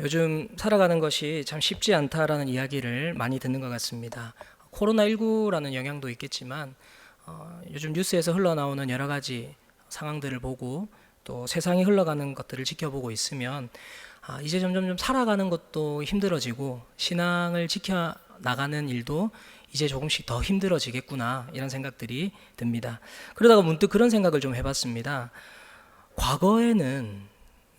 요즘 살아가는 것이 참 쉽지 않다라는 이야기를 많이 듣는 것 같습니다. 코로나19라는 영향도 있겠지만 요즘 뉴스에서 흘러나오는 여러 가지 상황들을 보고 또 세상이 흘러가는 것들을 지켜보고 있으면 이제 점점 좀 살아가는 것도 힘들어지고 신앙을 지켜나가는 일도 이제 조금씩 더 힘들어지겠구나 이런 생각들이 듭니다. 그러다가 문득 그런 생각을 좀 해봤습니다. 과거에는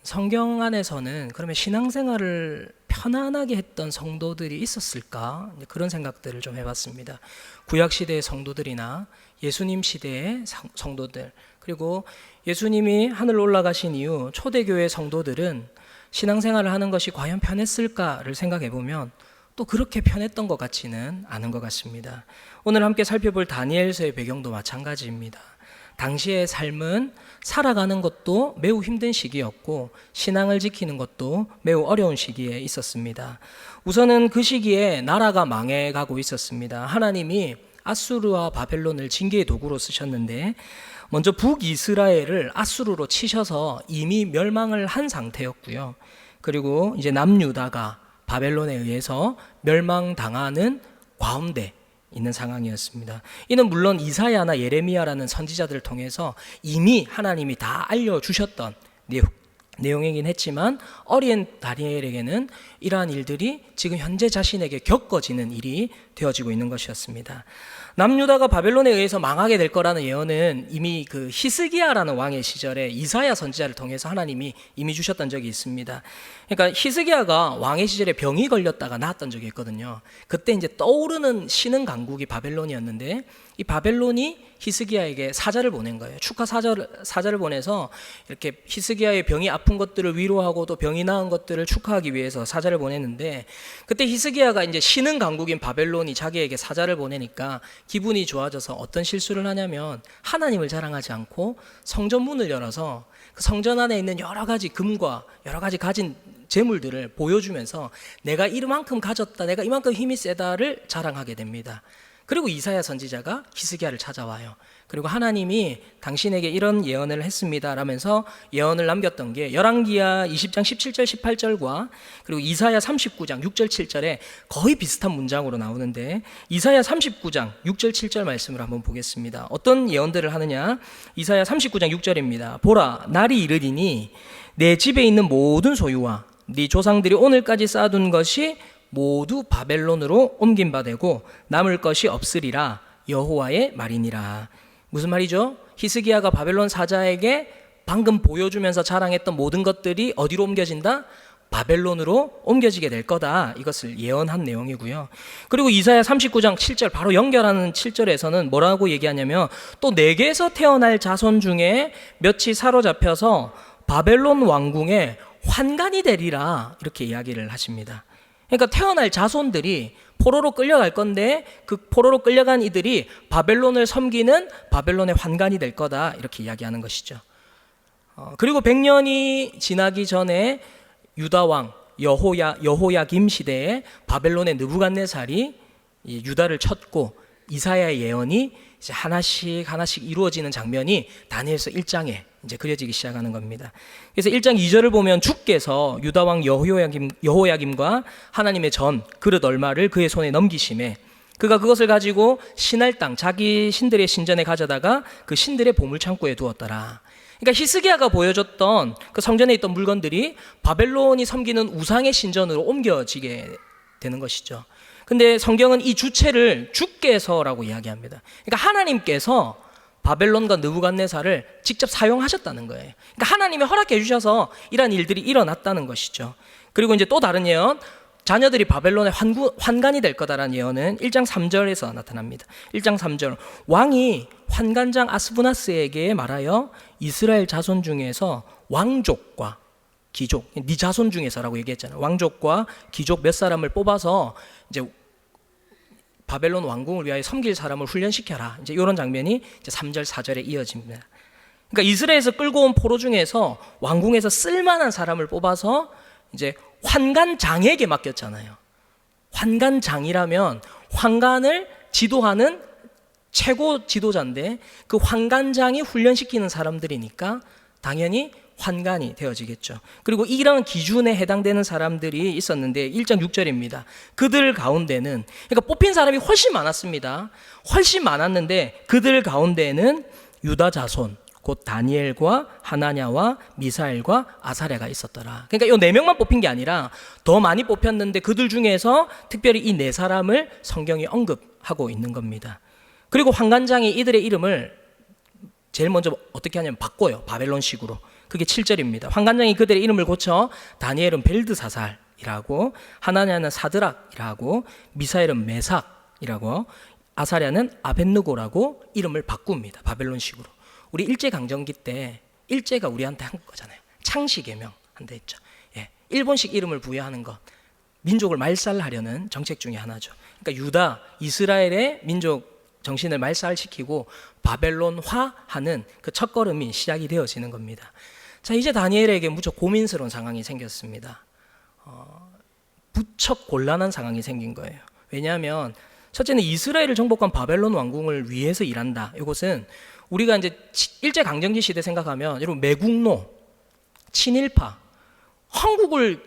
성경 안에서는 그러면 신앙생활을 편안하게 했던 성도들이 있었을까? 그런 생각들을 좀 해봤습니다. 구약시대의 성도들이나 예수님 시대의 성도들, 그리고 예수님이 하늘로 올라가신 이후 초대교회 성도들은 신앙생활을 하는 것이 과연 편했을까를 생각해보면 또 그렇게 편했던 것 같지는 않은 것 같습니다. 오늘 함께 살펴볼 다니엘서의 배경도 마찬가지입니다. 당시의 삶은 살아가는 것도 매우 힘든 시기였고 신앙을 지키는 것도 매우 어려운 시기에 있었습니다. 우선은 그 시기에 나라가 망해가고 있었습니다. 하나님이 아수르와 바벨론을 징계의 도구로 쓰셨는데 먼저 북이스라엘을 아수르로 치셔서 이미 멸망을 한 상태였고요. 그리고 이제 남유다가 바벨론에 의해서 멸망당하는 가운데 있는 상황이었습니다. 이는 물론 이사야나 예레미야라는 선지자들을 통해서 이미 하나님이 다 알려주셨던 내용이긴 했지만 어린 다니엘에게는 이러한 일들이 지금 현재 자신에게 겪어지는 일이 되어지고 있는 것이었습니다. 남유다가 바벨론에 의해서 망하게 될 거라는 예언은 이미 그 히스기야라는 왕의 시절에 이사야 선지자를 통해서 하나님이 이미 주셨던 적이 있습니다. 그러니까 히스기야가 왕의 시절에 병이 걸렸다가 나았던 적이 있거든요. 그때 이제 떠오르는 신흥 강국이 바벨론이었는데 이 바벨론이 히스기야에게 사자를 보낸 거예요. 축하 사자를 보내서 이렇게 히스기야의 병이 아픈 것들을 위로하고 또 병이 나은 것들을 축하하기 위해서 사자를 보냈는데 그때 히스기야가 이제 신흥 강국인 바벨론이 자기에게 사자를 보내니까 기분이 좋아져서 어떤 실수를 하냐면 하나님을 자랑하지 않고 성전문을 열어서 그 성전 안에 있는 여러 가지 금과 여러 가지 가진 재물들을 보여주면서 내가 이만큼 가졌다, 내가 이만큼 힘이 세다를 자랑하게 됩니다. 그리고 이사야 선지자가 히스기야를 찾아와요. 그리고 하나님이 당신에게 이런 예언을 했습니다 라면서 예언을 남겼던 게 열왕기야 20장 17절 18절과 그리고 이사야 39장 6절 7절에 거의 비슷한 문장으로 나오는데 이사야 39장 6절 7절 말씀을 한번 보겠습니다. 어떤 예언들을 하느냐? 이사야 39장 6절입니다. 보라, 날이 이르리니 내 집에 있는 모든 소유와 네 조상들이 오늘까지 쌓아둔 것이 모두 바벨론으로 옮긴 바 되고 남을 것이 없으리라 여호와의 말이니라. 무슨 말이죠? 히스기야가 바벨론 사자에게 방금 보여주면서 자랑했던 모든 것들이 어디로 옮겨진다? 바벨론으로 옮겨지게 될 거다. 이것을 예언한 내용이고요. 그리고 이사야 39장 7절 바로 연결하는 7절에서는 뭐라고 얘기하냐면 또 내게서 태어날 자손 중에 몇이 사로잡혀서 바벨론 왕궁에 환관이 되리라 이렇게 이야기를 하십니다. 그러니까 태어날 자손들이 포로로 끌려갈 건데 그 포로로 끌려간 이들이 바벨론을 섬기는 바벨론의 환관이 될 거다 이렇게 이야기하는 것이죠. 그리고 100년이 지나기 전에 유다왕 여호야김 시대에 바벨론의 느부갓네살이 유다를 쳤고 이사야의 예언이 이제 하나씩 이루어지는 장면이 다니엘서 1장에 이제 그려지기 시작하는 겁니다. 그래서 1장 2절을 보면 주께서 유다왕 여호야김과 하나님의 전 그릇 얼마를 그의 손에 넘기심에 그가 그것을 가지고 신할 땅 자기 신들의 신전에 가져다가 그 신들의 보물창고에 두었더라. 그러니까 히스기야가 보여줬던 그 성전에 있던 물건들이 바벨론이 섬기는 우상의 신전으로 옮겨지게 되는 것이죠. 근데 성경은 이 주체를 주께서라고 이야기합니다. 그러니까 하나님께서 바벨론과 느부갓네살을 직접 사용하셨다는 거예요. 그러니까 하나님이 허락해 주셔서 이러한 일들이 일어났다는 것이죠. 그리고 이제 또 다른 예언, 자녀들이 바벨론의 환관이 될 거다라는 예언은 1장 3절에서 나타납니다. 1장 3절 왕이 환관장 아스부나스에게 말하여 이스라엘 자손 중에서 왕족과 귀족, 네 자손 중에서라고 얘기했잖아요. 왕족과 귀족 몇 사람을 뽑아서 이제 바벨론 왕궁을 위하여 섬길 사람을 훈련시켜라. 이제 이런 장면이 이제 3절, 4절에 이어집니다. 그러니까 이스라엘에서 끌고 온 포로 중에서 왕궁에서 쓸만한 사람을 뽑아서 이제 환관장에게 맡겼잖아요. 환관장이라면 환관을 지도하는 최고 지도자인데 그 환관장이 훈련시키는 사람들이니까 당연히 환관이 되어지겠죠. 그리고 이런 기준에 해당되는 사람들이 있었는데 1장 6절입니다. 그들 가운데는, 그러니까 뽑힌 사람이 훨씬 많았습니다. 훨씬 많았는데 그들 가운데는 유다 자손 곧 다니엘과 하나냐와 미사엘과 아사랴가 있었더라. 그러니까 이 4명만 뽑힌 게 아니라 더 많이 뽑혔는데 그들 중에서 특별히 이 4사람을 성경이 언급하고 있는 겁니다. 그리고 환관장이 이들의 이름을 제일 먼저 어떻게 하냐면 바꿔요. 바벨론식으로. 그게 7절입니다. 환관장이 그들의 이름을 고쳐 다니엘은 벨드사살이라고, 하나냐는 사드락이라고, 미사엘은 메삭이라고, 아사랴는 아벳느고라고 이름을 바꿉니다. 바벨론식으로. 우리 일제강점기 때 일제가 우리한테 한 거잖아요. 창시개명 한다 했죠. 예, 일본식 이름을 부여하는 것, 민족을 말살하려는 정책 중에 하나죠. 그러니까 유다, 이스라엘의 민족 정신을 말살시키고 바벨론화하는 그 첫걸음이 시작이 되어지는 겁니다. 자, 이제 다니엘에게 무척 고민스러운 상황이 생겼습니다. 무척 곤란한 상황이 생긴 거예요. 왜냐하면 첫째는 이스라엘을 정복한 바벨론 왕궁을 위해서 일한다. 이것은 우리가 이제 일제강점기 시대 생각하면 여러분 매국노, 친일파, 한국을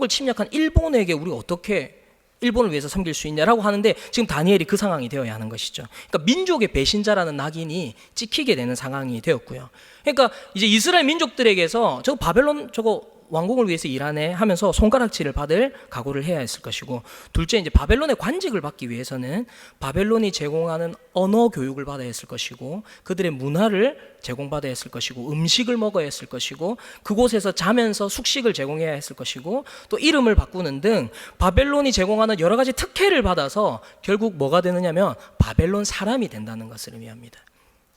침략한 일본에게 우리가 어떻게 일본을 위해서 섬길 수 있냐라고 하는데 지금 다니엘이 그 상황이 되어야 하는 것이죠. 그러니까 민족의 배신자라는 낙인이 찍히게 되는 상황이 되었고요. 그러니까 이제 이스라엘 민족들에게서 저 바벨론 저거 왕국을 위해서 일하네 하면서 손가락질을 받을 각오를 해야 했을 것이고, 둘째 이제 바벨론의 관직을 받기 위해서는 바벨론이 제공하는 언어 교육을 받아야 했을 것이고, 그들의 문화를 제공받아야 했을 것이고, 음식을 먹어야 했을 것이고, 그곳에서 자면서 숙식을 제공해야 했을 것이고, 또 이름을 바꾸는 등 바벨론이 제공하는 여러 가지 특혜를 받아서 결국 뭐가 되느냐면 바벨론 사람이 된다는 것을 의미합니다.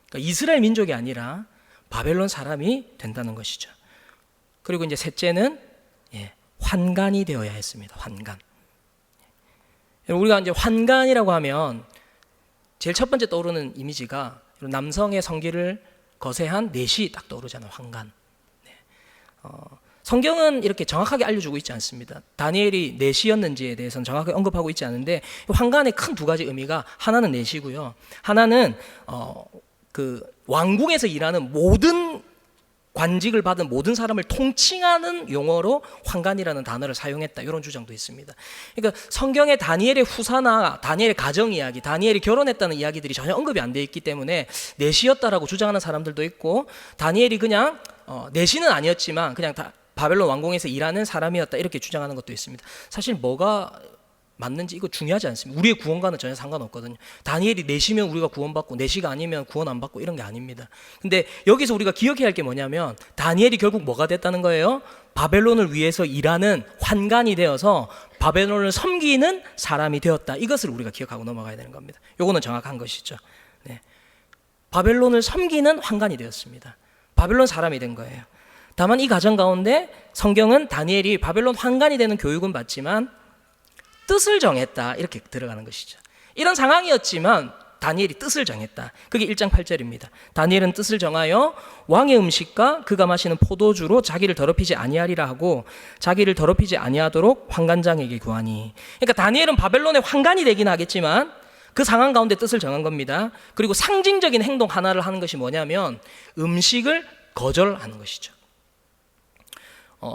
그러니까 이스라엘 민족이 아니라 바벨론 사람이 된다는 것이죠. 그리고 이제 셋째는 환관이 되어야 했습니다. 환관. 우리가 이제 환관이라고 하면 제일 첫 번째 떠오르는 이미지가 남성의 성기를 거세한 넷이 딱 떠오르잖아요. 환관. 성경은 이렇게 정확하게 알려주고 있지 않습니다. 다니엘이 넷이었는지에 대해서는 정확하게 언급하고 있지 않은데, 환관의 큰 2가지 의미가, 하나는 넷이고요, 하나는 그 왕궁에서 일하는 모든 관직을 받은 모든 사람을 통칭하는 용어로 환관이라는 단어를 사용했다, 이런 주장도 있습니다. 그러니까 성경에 다니엘의 후사나 다니엘의 가정 이야기, 다니엘이 결혼했다는 이야기들이 전혀 언급이 안 돼 있기 때문에 넷이었다라고 주장하는 사람들도 있고, 다니엘이 그냥 넷이는 아니었지만 그냥 바벨론 왕궁에서 일하는 사람이었다, 이렇게 주장하는 것도 있습니다. 사실 뭐가 맞는지 이거 중요하지 않습니다. 우리의 구원과는 전혀 상관없거든요. 다니엘이 넷이면 우리가 구원받고 넷이가 아니면 구원 안 받고 이런 게 아닙니다. 근데 여기서 우리가 기억해야 할 게 뭐냐면 다니엘이 결국 뭐가 됐다는 거예요? 바벨론을 위해서 일하는 환관이 되어서 바벨론을 섬기는 사람이 되었다. 이것을 우리가 기억하고 넘어가야 되는 겁니다. 요거는 정확한 것이죠. 네. 바벨론을 섬기는 환관이 되었습니다. 바벨론 사람이 된 거예요. 다만 이 과정 가운데 성경은 다니엘이 바벨론 환관이 되는 교육은 받지만 뜻을 정했다, 이렇게 들어가는 것이죠. 이런 상황이었지만 다니엘이 뜻을 정했다. 그게 1장 8절입니다. 다니엘은 뜻을 정하여 왕의 음식과 그가 마시는 포도주로 자기를 더럽히지 아니하리라 하고 자기를 더럽히지 아니하도록 환관장에게 구하니. 그러니까 다니엘은 바벨론의 환관이 되긴 하겠지만 그 상황 가운데 뜻을 정한 겁니다. 그리고 상징적인 행동 하나를 하는 것이 뭐냐면 음식을 거절하는 것이죠.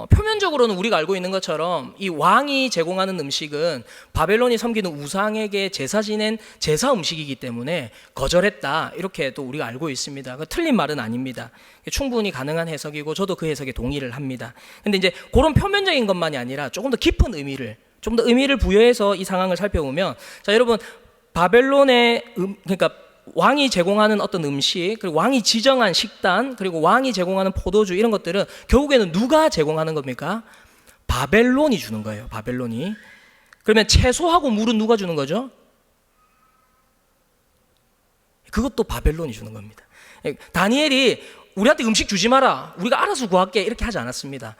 표면적으로는 우리가 알고 있는 것처럼 이 왕이 제공하는 음식은 바벨론이 섬기는 우상에게 제사 지낸 제사 음식이기 때문에 거절했다, 이렇게 또 우리가 알고 있습니다. 틀린 말은 아닙니다. 충분히 가능한 해석이고 저도 그 해석에 동의를 합니다. 근데 이제 그런 표면적인 것만이 아니라 조금 더 깊은 의미를, 좀 더 의미를 부여해서 이 상황을 살펴보면, 자 여러분, 바벨론의 그러니까 왕이 제공하는 어떤 음식, 그리고 왕이 지정한 식단, 그리고 왕이 제공하는 포도주, 이런 것들은 결국에는 누가 제공하는 겁니까? 바벨론이 주는 거예요. 바벨론이. 그러면 채소하고 물은 누가 주는 거죠? 그것도 바벨론이 주는 겁니다. 다니엘이 우리한테 음식 주지 마라, 우리가 알아서 구할게, 이렇게 하지 않았습니다.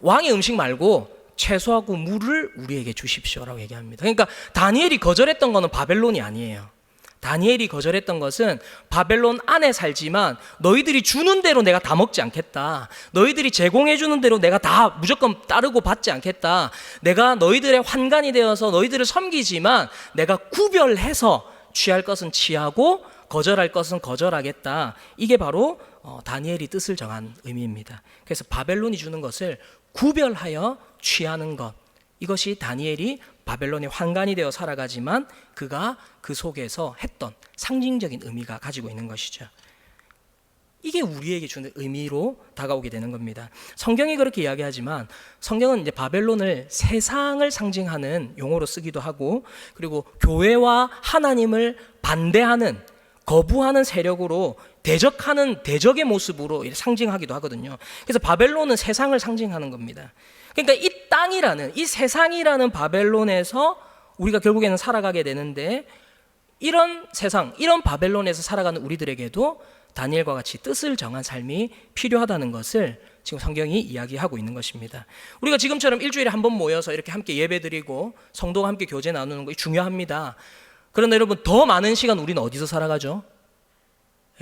왕의 음식 말고 채소하고 물을 우리에게 주십시오라고 얘기합니다. 그러니까 다니엘이 거절했던 거는 바벨론이 아니에요. 다니엘이 거절했던 것은 바벨론 안에 살지만 너희들이 주는 대로 내가 다 먹지 않겠다, 너희들이 제공해 주는 대로 내가 다 무조건 따르고 받지 않겠다, 내가 너희들의 환관이 되어서 너희들을 섬기지만 내가 구별해서 취할 것은 취하고 거절할 것은 거절하겠다. 이게 바로 다니엘이 뜻을 정한 의미입니다. 그래서 바벨론이 주는 것을 구별하여 취하는 것, 이것이 다니엘이 바벨론의 환관이 되어 살아가지만 그가 그 속에서 했던 상징적인 의미가 가지고 있는 것이죠. 이게 우리에게 주는 의미로 다가오게 되는 겁니다. 성경이 그렇게 이야기하지만 성경은 이제 바벨론을 세상을 상징하는 용어로 쓰기도 하고, 그리고 교회와 하나님을 반대하는, 거부하는 세력으로 대적하는 대적의 모습으로 상징하기도 하거든요. 그래서 바벨론은 세상을 상징하는 겁니다. 그러니까 이 땅이라는, 이 세상이라는 바벨론에서 우리가 결국에는 살아가게 되는데, 이런 세상, 이런 바벨론에서 살아가는 우리들에게도 다니엘과 같이 뜻을 정한 삶이 필요하다는 것을 지금 성경이 이야기하고 있는 것입니다. 우리가 지금처럼 일주일에 한 번 모여서 이렇게 함께 예배드리고 성도가 함께 교제 나누는 거 중요합니다. 그런데 여러분, 더 많은 시간 우리는 어디서 살아가죠?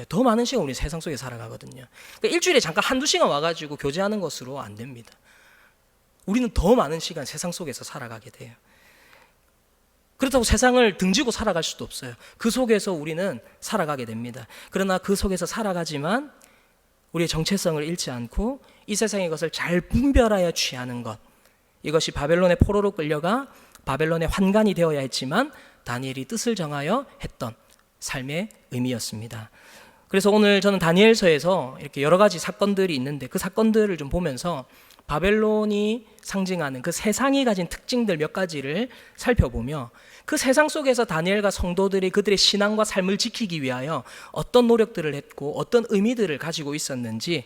더 많은 시간 우리 세상 속에 살아가거든요. 그러니까 일주일에 잠깐 한두 시간 와가지고 교제하는 것으로 안 됩니다. 우리는 더 많은 시간 세상 속에서 살아가게 돼요. 그렇다고 세상을 등지고 살아갈 수도 없어요. 그 속에서 우리는 살아가게 됩니다. 그러나 그 속에서 살아가지만 우리의 정체성을 잃지 않고 이 세상의 것을 잘 분별하여 취하는 것, 이것이 바벨론의 포로로 끌려가 바벨론의 환관이 되어야 했지만 다니엘이 뜻을 정하여 했던 삶의 의미였습니다. 그래서 오늘 저는 다니엘서에서 이렇게 여러 가지 사건들이 있는데 그 사건들을 좀 보면서 바벨론이 상징하는 그 세상이 가진 특징들 몇 가지를 살펴보며 그 세상 속에서 다니엘과 성도들이 그들의 신앙과 삶을 지키기 위하여 어떤 노력들을 했고 어떤 의미들을 가지고 있었는지,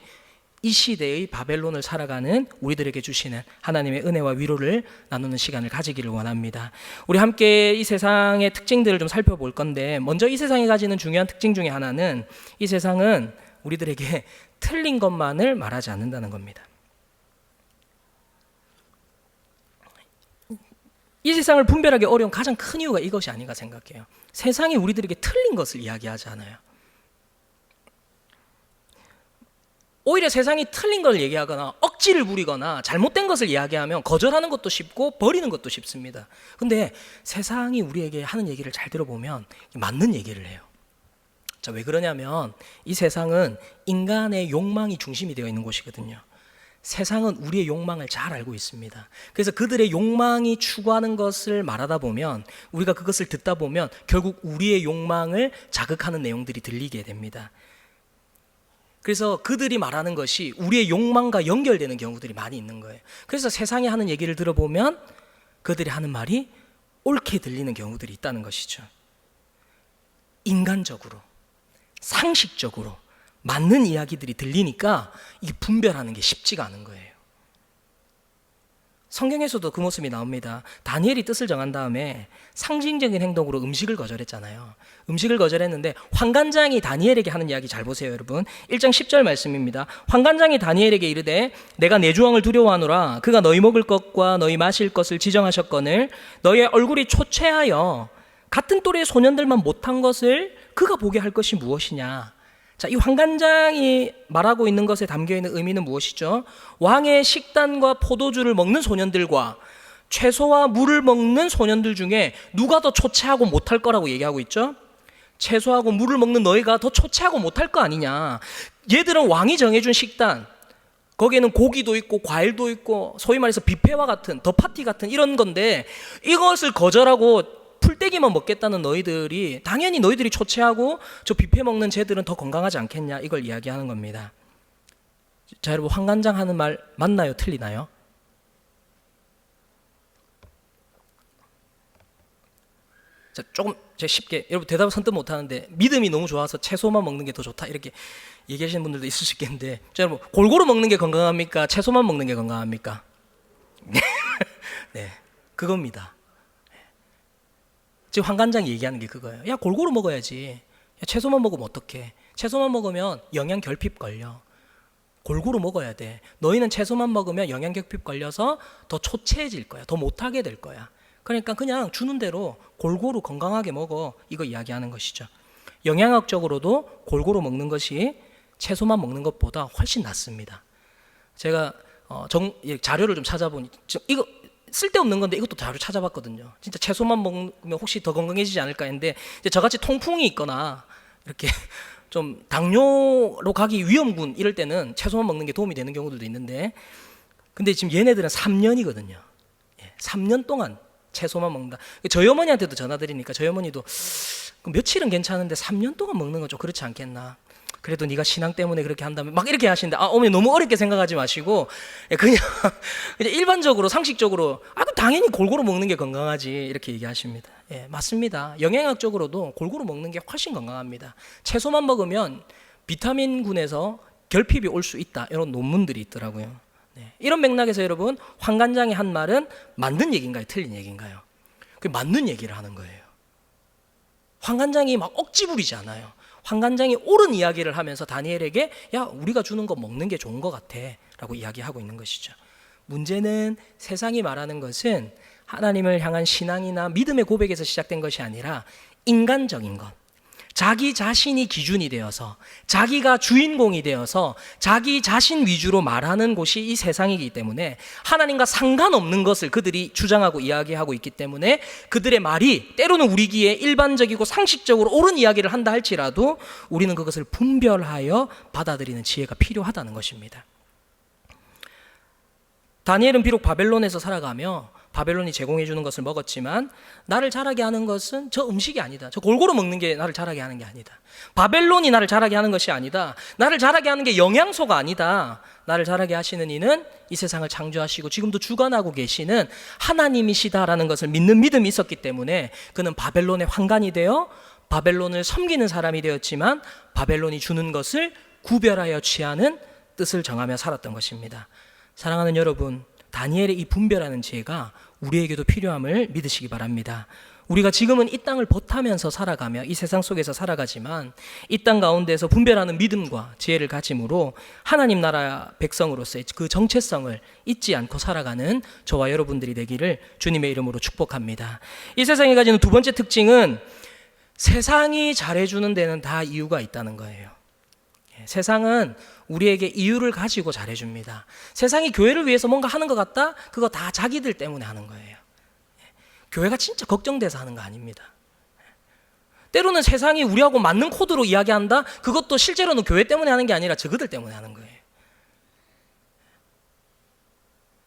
이 시대의 바벨론을 살아가는 우리들에게 주시는 하나님의 은혜와 위로를 나누는 시간을 가지기를 원합니다. 우리 함께 이 세상의 특징들을 좀 살펴볼 건데, 먼저 이 세상이 가지는 중요한 특징 중에 하나는 이 세상은 우리들에게 틀린 것만을 말하지 않는다는 겁니다. 이 세상을 분별하기 어려운 가장 큰 이유가 이것이 아닌가 생각해요. 세상이 우리들에게 틀린 것을 이야기하지 않아요. 오히려 세상이 틀린 걸 얘기하거나 억지를 부리거나 잘못된 것을 이야기하면 거절하는 것도 쉽고 버리는 것도 쉽습니다. 근데 세상이 우리에게 하는 얘기를 잘 들어보면 맞는 얘기를 해요. 자, 왜 그러냐면 이 세상은 인간의 욕망이 중심이 되어 있는 곳이거든요. 세상은 우리의 욕망을 잘 알고 있습니다. 그래서 그들의 욕망이 추구하는 것을 말하다 보면, 우리가 그것을 듣다 보면 결국 우리의 욕망을 자극하는 내용들이 들리게 됩니다. 그래서 그들이 말하는 것이 우리의 욕망과 연결되는 경우들이 많이 있는 거예요. 그래서 세상이 하는 얘기를 들어보면 그들이 하는 말이 옳게 들리는 경우들이 있다는 것이죠. 인간적으로, 상식적으로 맞는 이야기들이 들리니까 이게 분별하는 게 쉽지가 않은 거예요. 성경에서도 그 모습이 나옵니다. 다니엘이 뜻을 정한 다음에 상징적인 행동으로 음식을 거절했잖아요. 음식을 거절했는데 환관장이 다니엘에게 하는 이야기 잘 보세요, 여러분. 1장 10절 말씀입니다. 환관장이 다니엘에게 이르되 내가 내주왕을 두려워하노라. 그가 너희 먹을 것과 너희 마실 것을 지정하셨거늘 너희의 얼굴이 초췌하여 같은 또래의 소년들만 못한 것을 그가 보게 할 것이 무엇이냐. 자, 이 환관장이 말하고 있는 것에 담겨있는 의미는 무엇이죠? 왕의 식단과 포도주를 먹는 소년들과 채소와 물을 먹는 소년들 중에 누가 더 초췌하고 못할 거라고 얘기하고 있죠? 채소하고 물을 먹는 너희가 더 초췌하고 못할 거 아니냐. 얘들은 왕이 정해준 식단, 거기에는 고기도 있고 과일도 있고 소위 말해서 뷔페와 같은, 더 파티 같은 이런 건데, 이것을 거절하고 풀떼기만 먹겠다는 너희들이, 당연히 너희들이 초췌하고 저 뷔페 먹는 쟤들은 더 건강하지 않겠냐, 이걸 이야기하는 겁니다. 자, 여러분, 환관장 하는 말 맞나요? 틀리나요? 자, 조금 제가 쉽게, 여러분 대답을 선뜻 못하는데 믿음이 너무 좋아서 채소만 먹는 게 더 좋다 이렇게 얘기하시는 분들도 있을 수 있겠는데, 자, 여러분, 골고루 먹는 게 건강합니까? 채소만 먹는 게 건강합니까? 네, 그겁니다. 지금 환관장이 얘기하는 게 그거예요. 야, 골고루 먹어야지. 야, 채소만 먹으면 어떡해. 채소만 먹으면 영양 결핍 걸려. 골고루 먹어야 돼. 너희는 채소만 먹으면 영양 결핍 걸려서 더 초췌해질 거야. 더 못하게 될 거야. 그러니까 그냥 주는 대로 골고루 건강하게 먹어. 이거 이야기하는 것이죠. 영양학적으로도 골고루 먹는 것이 채소만 먹는 것보다 훨씬 낫습니다. 제가 자료를 좀 찾아보니, 이거 쓸데없는 건데 이것도 자료 찾아봤거든요. 진짜 채소만 먹으면 혹시 더 건강해지지 않을까 했는데, 이제 저같이 통풍이 있거나 이렇게 좀 당뇨로 가기 위험군 이럴 때는 채소만 먹는 게 도움이 되는 경우들도 있는데, 근데 지금 얘네들은 3년이거든요. 3년 동안 채소만 먹는다. 저희 어머니한테도 전화드리니까 저희 어머니도 며칠은 괜찮은데 3년 동안 먹는 건 좀 그렇지 않겠나. 그래도 네가 신앙 때문에 그렇게 한다면 막 이렇게 하시는데, 어머니 너무 어렵게 생각하지 마시고 그냥 일반적으로 상식적으로 그럼 당연히 골고루 먹는 게 건강하지 이렇게 얘기하십니다. 맞습니다. 영양학적으로도 골고루 먹는 게 훨씬 건강합니다. 채소만 먹으면 비타민군에서 결핍이 올 수 있다, 이런 논문들이 있더라고요. 이런 맥락에서 여러분, 환관장이 한 말은 맞는 얘기인가요, 틀린 얘기인가요? 맞는 얘기를 하는 거예요. 환관장이 막 억지 부리지 않아요. 환관장이 옳은 이야기를 하면서 다니엘에게 야, 우리가 주는 거 먹는 게 좋은 것 같아 라고 이야기하고 있는 것이죠. 문제는 세상이 말하는 것은 하나님을 향한 신앙이나 믿음의 고백에서 시작된 것이 아니라 인간적인 것, 자기 자신이 기준이 되어서 자기가 주인공이 되어서 자기 자신 위주로 말하는 곳이 이 세상이기 때문에 하나님과 상관없는 것을 그들이 주장하고 이야기하고 있기 때문에 그들의 말이 때로는 우리 귀에 일반적이고 상식적으로 옳은 이야기를 한다 할지라도 우리는 그것을 분별하여 받아들이는 지혜가 필요하다는 것입니다. 다니엘은 비록 바벨론에서 살아가며 바벨론이 제공해 주는 것을 먹었지만 나를 자라게 하는 것은 저 음식이 아니다. 저 골고루 먹는 게 나를 자라게 하는 게 아니다. 바벨론이 나를 자라게 하는 것이 아니다. 나를 자라게 하는 게 영양소가 아니다. 나를 자라게 하시는 이는 이 세상을 창조하시고 지금도 주관하고 계시는 하나님이시다라는 것을 믿는 믿음이 있었기 때문에 그는 바벨론의 환관이 되어 바벨론을 섬기는 사람이 되었지만 바벨론이 주는 것을 구별하여 취하는 뜻을 정하며 살았던 것입니다. 사랑하는 여러분, 다니엘의 이 분별하는 지혜가 우리에게도 필요함을 믿으시기 바랍니다. 우리가 지금은 이 땅을 벗하면서 살아가며 이 세상 속에서 살아가지만 이 땅 가운데서 분별하는 믿음과 지혜를 가짐으로 하나님 나라 백성으로서의 그 정체성을 잊지 않고 살아가는 저와 여러분들이 되기를 주님의 이름으로 축복합니다. 이 세상이 가지는 두 번째 특징은 세상이 잘해주는 데는 다 이유가 있다는 거예요. 세상은 우리에게 이유를 가지고 잘해줍니다. 세상이 교회를 위해서 뭔가 하는 것 같다? 그거 다 자기들 때문에 하는 거예요. 교회가 진짜 걱정돼서 하는 거 아닙니다. 때로는 세상이 우리하고 맞는 코드로 이야기한다? 그것도 실제로는 교회 때문에 하는 게 아니라 저그들 때문에 하는 거예요.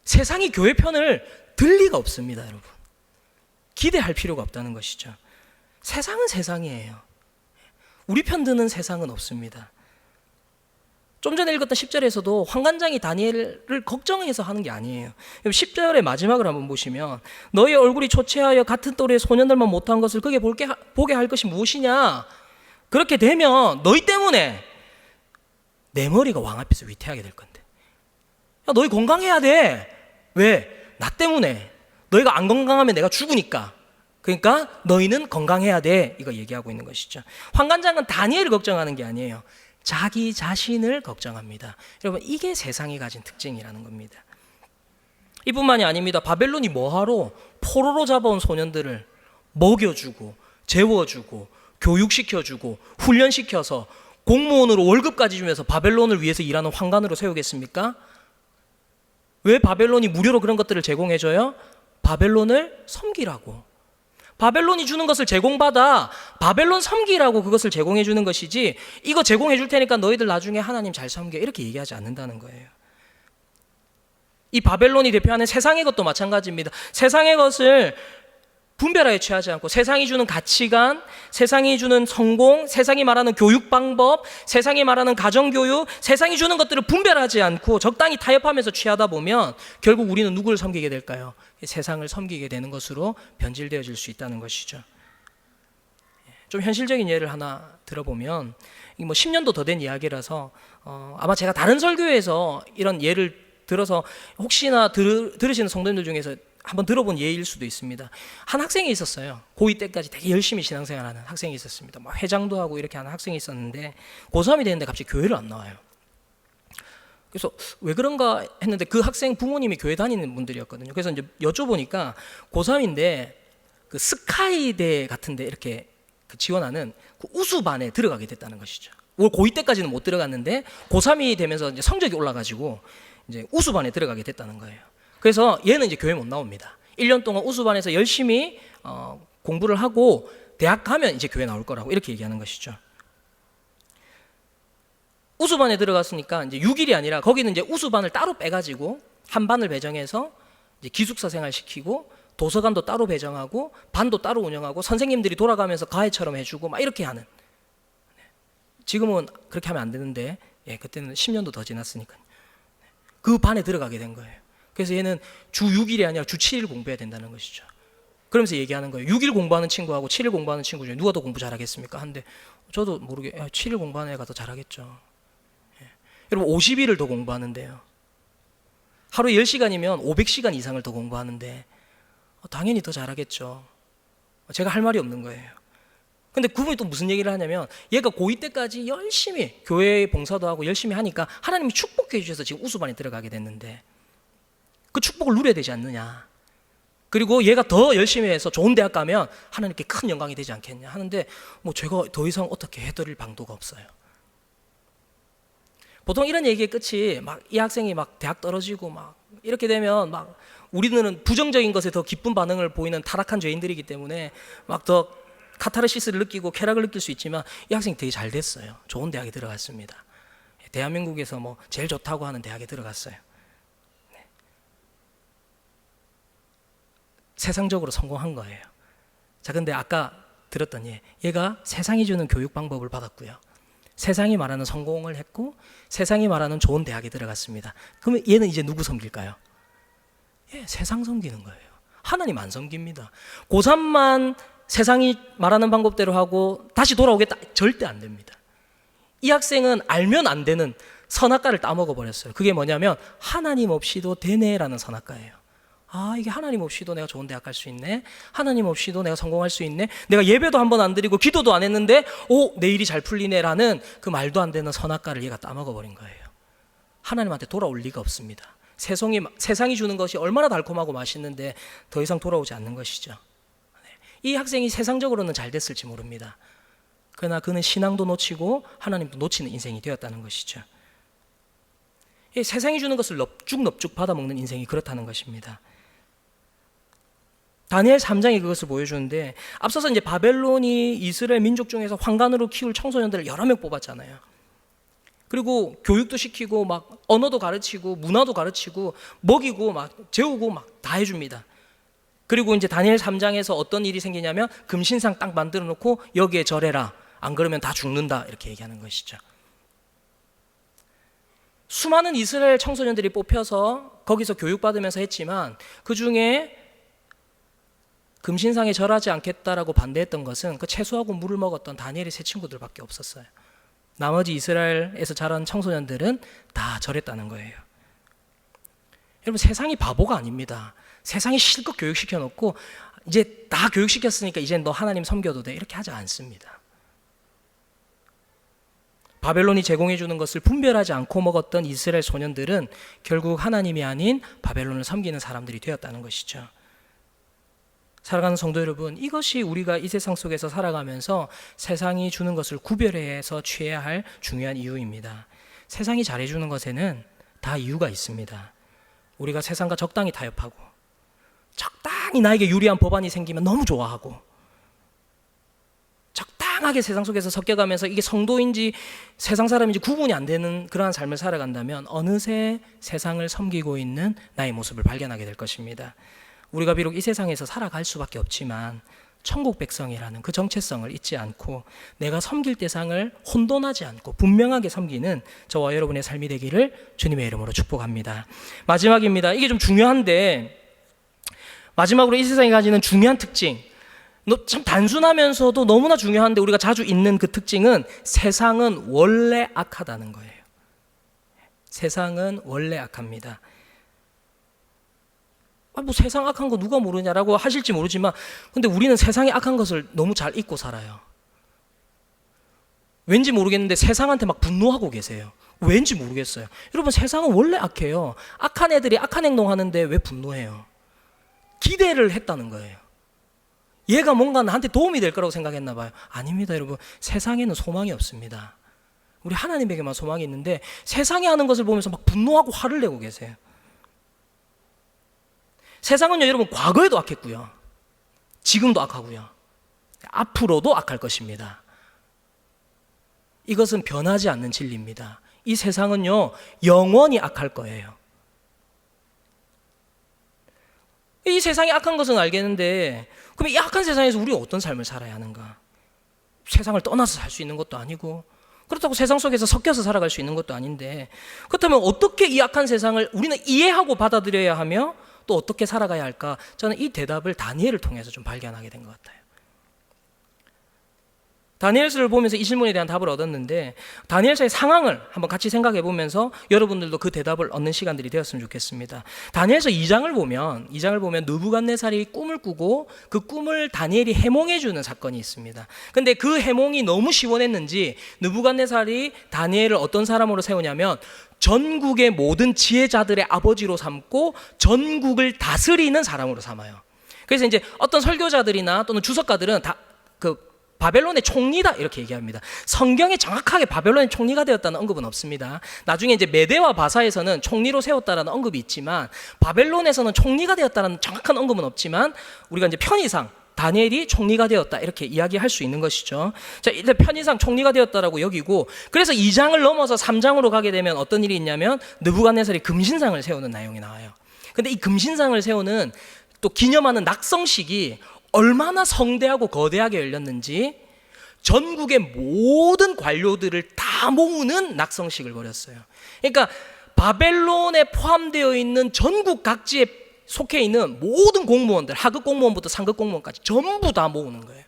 세상이 교회 편을 들 리가 없습니다, 여러분. 기대할 필요가 없다는 것이죠. 세상은 세상이에요. 우리 편 드는 세상은 없습니다. 좀 전에 읽었던 10절에서도 환관장이 다니엘을 걱정해서 하는 게 아니에요. 10절의 마지막을 한번 보시면 너희 얼굴이 초췌하여 같은 또래의 소년들만 못한 것을 그게 보게 할 것이 무엇이냐. 그렇게 되면 너희 때문에 내 머리가 왕 앞에서 위태하게 될 건데. 야, 너희 건강해야 돼. 왜? 나 때문에. 너희가 안 건강하면 내가 죽으니까. 그러니까 너희는 건강해야 돼. 이거 얘기하고 있는 것이죠. 환관장은 다니엘을 걱정하는 게 아니에요. 자기 자신을 걱정합니다. 여러분, 이게 세상이 가진 특징이라는 겁니다. 이뿐만이 아닙니다. 바벨론이 뭐하러 포로로 잡아온 소년들을 먹여주고 재워주고 교육시켜주고 훈련시켜서 공무원으로 월급까지 주면서 바벨론을 위해서 일하는 환관으로 세우겠습니까? 왜 바벨론이 무료로 그런 것들을 제공해줘요? 바벨론을 섬기라고. 바벨론이 주는 것을 제공받아 바벨론 섬기라고 그것을 제공해 주는 것이지, 이거 제공해 줄 테니까 너희들 나중에 하나님 잘 섬겨, 이렇게 얘기하지 않는다는 거예요. 이 바벨론이 대표하는 세상의 것도 마찬가지입니다. 세상의 것을 분별하여 취하지 않고 세상이 주는 가치관, 세상이 주는 성공, 세상이 말하는 교육 방법, 세상이 말하는 가정교육, 세상이 주는 것들을 분별하지 않고 적당히 타협하면서 취하다 보면 결국 우리는 누구를 섬기게 될까요? 세상을 섬기게 되는 것으로 변질되어질 수 있다는 것이죠. 좀 현실적인 예를 하나 들어보면, 뭐 10년도 더 된 이야기라서 아마 제가 다른 설교에서 이런 예를 들어서 혹시나 들으시는 성도님들 중에서 한번 들어본 예일 수도 있습니다. 한 학생이 있었어요. 고2 때까지 되게 열심히 신앙생활하는 학생이 있었습니다. 막 회장도 하고 이렇게 하는 학생이 있었는데 고3이 됐는데 갑자기 교회를 안 나와요. 그래서 왜 그런가 했는데 그 학생 부모님이 교회 다니는 분들이었거든요. 그래서 이제 여쭤보니까 고3인데 그 스카이대 같은데 이렇게 그 지원하는 그 우수반에 들어가게 됐다는 것이죠. 고2 때까지는 못 들어갔는데 고3이 되면서 이제 성적이 올라가지고 이제 우수반에 들어가게 됐다는 거예요. 그래서 얘는 이제 교회 못 나옵니다. 1년 동안 우수반에서 열심히 공부를 하고 대학 가면 이제 교회 나올 거라고 이렇게 얘기하는 것이죠. 우수반에 들어갔으니까 이제 6일이 아니라 거기는 이제 우수반을 따로 빼가지고 한 반을 배정해서 이제 기숙사 생활 시키고 도서관도 따로 배정하고 반도 따로 운영하고 선생님들이 돌아가면서 가해처럼 해주고 막 이렇게 하는. 지금은 그렇게 하면 안 되는데 그때는 10년도 더 지났으니까요. 그 반에 들어가게 된 거예요. 그래서 얘는 주 6일이 아니라 주 7일 공부해야 된다는 것이죠. 그러면서 얘기하는 거예요. 6일 공부하는 친구하고 7일 공부하는 친구 중에 누가 더 공부 잘하겠습니까? 하는데 저도 모르게 7일 공부하는 애가 더 잘하겠죠. 여러분 50일을 더 공부하는데요. 하루에 10시간이면 500시간 이상을 더 공부하는데 당연히 더 잘하겠죠. 제가 할 말이 없는 거예요. 근데 그분이 또 무슨 얘기를 하냐면 얘가 고2 때까지 열심히 교회 봉사도 하고 열심히 하니까 하나님이 축복해 주셔서 지금 우수반에 들어가게 됐는데 그 축복을 누려야 되지 않느냐. 그리고 얘가 더 열심히 해서 좋은 대학 가면 하나님께 큰 영광이 되지 않겠냐 하는데 뭐 제가 더 이상 어떻게 해드릴 방도가 없어요. 보통 이런 얘기의 끝이 막 이 학생이 막 대학 떨어지고 막 이렇게 되면 막 우리는 부정적인 것에 더 기쁜 반응을 보이는 타락한 죄인들이기 때문에 막 더 카타르시스를 느끼고 쾌락을 느낄 수 있지만 이 학생이 되게 잘 됐어요. 좋은 대학에 들어갔습니다. 대한민국에서 뭐 제일 좋다고 하는 대학에 들어갔어요. 네. 세상적으로 성공한 거예요. 자, 근데 아까 들었던 얘가 세상이 주는 교육 방법을 받았고요. 세상이 말하는 성공을 했고 세상이 말하는 좋은 대학에 들어갔습니다. 그러면 얘는 이제 누구 섬길까요? 세상 섬기는 거예요. 하나님 안 섬깁니다. 고3만 세상이 말하는 방법대로 하고 다시 돌아오겠다? 절대 안 됩니다. 이 학생은 알면 안 되는 선악과를 따먹어 버렸어요. 그게 뭐냐면 하나님 없이도 되네라는 선악과예요. 아, 이게 하나님 없이도 내가 좋은 대학 갈 수 있네. 하나님 없이도 내가 성공할 수 있네. 내가 예배도 한 번 안 드리고 기도도 안 했는데 내 일이 잘 풀리네라는 그 말도 안 되는 선악과를 얘가 따먹어 버린 거예요. 하나님한테 돌아올 리가 없습니다. 세상이 주는 것이 얼마나 달콤하고 맛있는데 더 이상 돌아오지 않는 것이죠. 이 학생이 세상적으로는 잘 됐을지 모릅니다. 그러나 그는 신앙도 놓치고 하나님도 놓치는 인생이 되었다는 것이죠. 세상이 주는 것을 넙죽넙죽 받아먹는 인생이 그렇다는 것입니다. 다니엘 3장이 그것을 보여주는데 앞서서 이제 바벨론이 이스라엘 민족 중에서 황간으로 키울 청소년들을 여러 명 뽑았잖아요. 그리고 교육도 시키고 막 언어도 가르치고 문화도 가르치고 먹이고 막 재우고 막 다 해줍니다. 그리고 이제 다니엘 3장에서 어떤 일이 생기냐면 금신상 딱 만들어 놓고 여기에 절해라. 안 그러면 다 죽는다. 이렇게 얘기하는 것이죠. 수많은 이스라엘 청소년들이 뽑혀서 거기서 교육받으면서 했지만 그 중에 금신상에 절하지 않겠다라고 반대했던 것은 그 채소하고 물을 먹었던 다니엘의 세 친구들밖에 없었어요. 나머지 이스라엘에서 자란 청소년들은 다 절했다는 거예요. 여러분 세상이 바보가 아닙니다. 세상이 실컷 교육시켜 놓고 이제 다 교육시켰으니까 이제 너 하나님 섬겨도 돼 이렇게 하지 않습니다. 바벨론이 제공해 주는 것을 분별하지 않고 먹었던 이스라엘 소년들은 결국 하나님이 아닌 바벨론을 섬기는 사람들이 되었다는 것이죠. 살아가는 성도 여러분, 이것이 우리가 이 세상 속에서 살아가면서 세상이 주는 것을 구별해서 취해야 할 중요한 이유입니다. 세상이 잘해주는 것에는 다 이유가 있습니다. 우리가 세상과 적당히 타협하고 적당히 나에게 유리한 법안이 생기면 너무 좋아하고 적당하게 세상 속에서 섞여가면서 이게 성도인지 세상 사람인지 구분이 안 되는 그러한 삶을 살아간다면 어느새 세상을 섬기고 있는 나의 모습을 발견하게 될 것입니다. 우리가 비록 이 세상에서 살아갈 수밖에 없지만 천국 백성이라는 그 정체성을 잊지 않고 내가 섬길 대상을 혼돈하지 않고 분명하게 섬기는 저와 여러분의 삶이 되기를 주님의 이름으로 축복합니다. 마지막입니다. 이게 좀 중요한데 마지막으로 이 세상이 가지는 중요한 특징, 참 단순하면서도 너무나 중요한데 우리가 자주 잊는 그 특징은 세상은 원래 악하다는 거예요. 세상은 원래 악합니다. 뭐 세상 악한 거 누가 모르냐라고 하실지 모르지만 근데 우리는 세상의 악한 것을 너무 잘 잊고 살아요. 왠지 모르겠는데 세상한테 막 분노하고 계세요. 왠지 모르겠어요. 여러분 세상은 원래 악해요. 악한 애들이 악한 행동하는데 왜 분노해요? 기대를 했다는 거예요. 얘가 뭔가 나한테 도움이 될 거라고 생각했나 봐요. 아닙니다 여러분. 세상에는 소망이 없습니다. 우리 하나님에게만 소망이 있는데 세상이 하는 것을 보면서 막 분노하고 화를 내고 계세요. 세상은요 여러분 과거에도 악했고요. 지금도 악하고요. 앞으로도 악할 것입니다. 이것은 변하지 않는 진리입니다. 이 세상은요, 영원히 악할 거예요. 이 세상이 악한 것은 알겠는데, 그럼 이 악한 세상에서 우리가 어떤 삶을 살아야 하는가? 세상을 떠나서 살 수 있는 것도 아니고, 그렇다고 세상 속에서 섞여서 살아갈 수 있는 것도 아닌데, 그렇다면 어떻게 이 악한 세상을 우리는 이해하고 받아들여야 하며 또 어떻게 살아가야 할까? 저는 이 대답을 다니엘을 통해서 좀 발견하게 된 것 같아요. 다니엘서를 보면서 이 질문에 대한 답을 얻었는데, 다니엘서의 상황을 한번 같이 생각해 보면서 여러분들도 그 대답을 얻는 시간들이 되었으면 좋겠습니다. 다니엘서 2장을 보면 느부갓네살이 꿈을 꾸고 그 꿈을 다니엘이 해몽해 주는 사건이 있습니다. 근데 그 해몽이 너무 시원했는지 느부갓네살이 다니엘을 어떤 사람으로 세우냐면 전국의 모든 지혜자들의 아버지로 삼고 전국을 다스리는 사람으로 삼아요. 그래서 이제 어떤 설교자들이나 또는 주석가들은 다 바벨론의 총리다 이렇게 얘기합니다. 성경에 정확하게 바벨론의 총리가 되었다는 언급은 없습니다. 나중에 이제 메대와 바사에서는 총리로 세웠다라는 언급이 있지만 바벨론에서는 총리가 되었다는 정확한 언급은 없지만 우리가 이제 편의상 다니엘이 총리가 되었다 이렇게 이야기할 수 있는 것이죠. 자, 일단 편의상 총리가 되었다라고 여기고, 그래서 2장을 넘어서 3장으로 가게 되면 어떤 일이 있냐면 느부갓네살이 금신상을 세우는 내용이 나와요. 근데 이 금신상을 세우는 또 기념하는 낙성식이 얼마나 성대하고 거대하게 열렸는지 전국의 모든 관료들을 다 모으는 낙성식을 벌였어요. 그러니까 바벨론에 포함되어 있는 전국 각지에 속해 있는 모든 공무원들, 하급 공무원부터 상급 공무원까지 전부 다 모으는 거예요.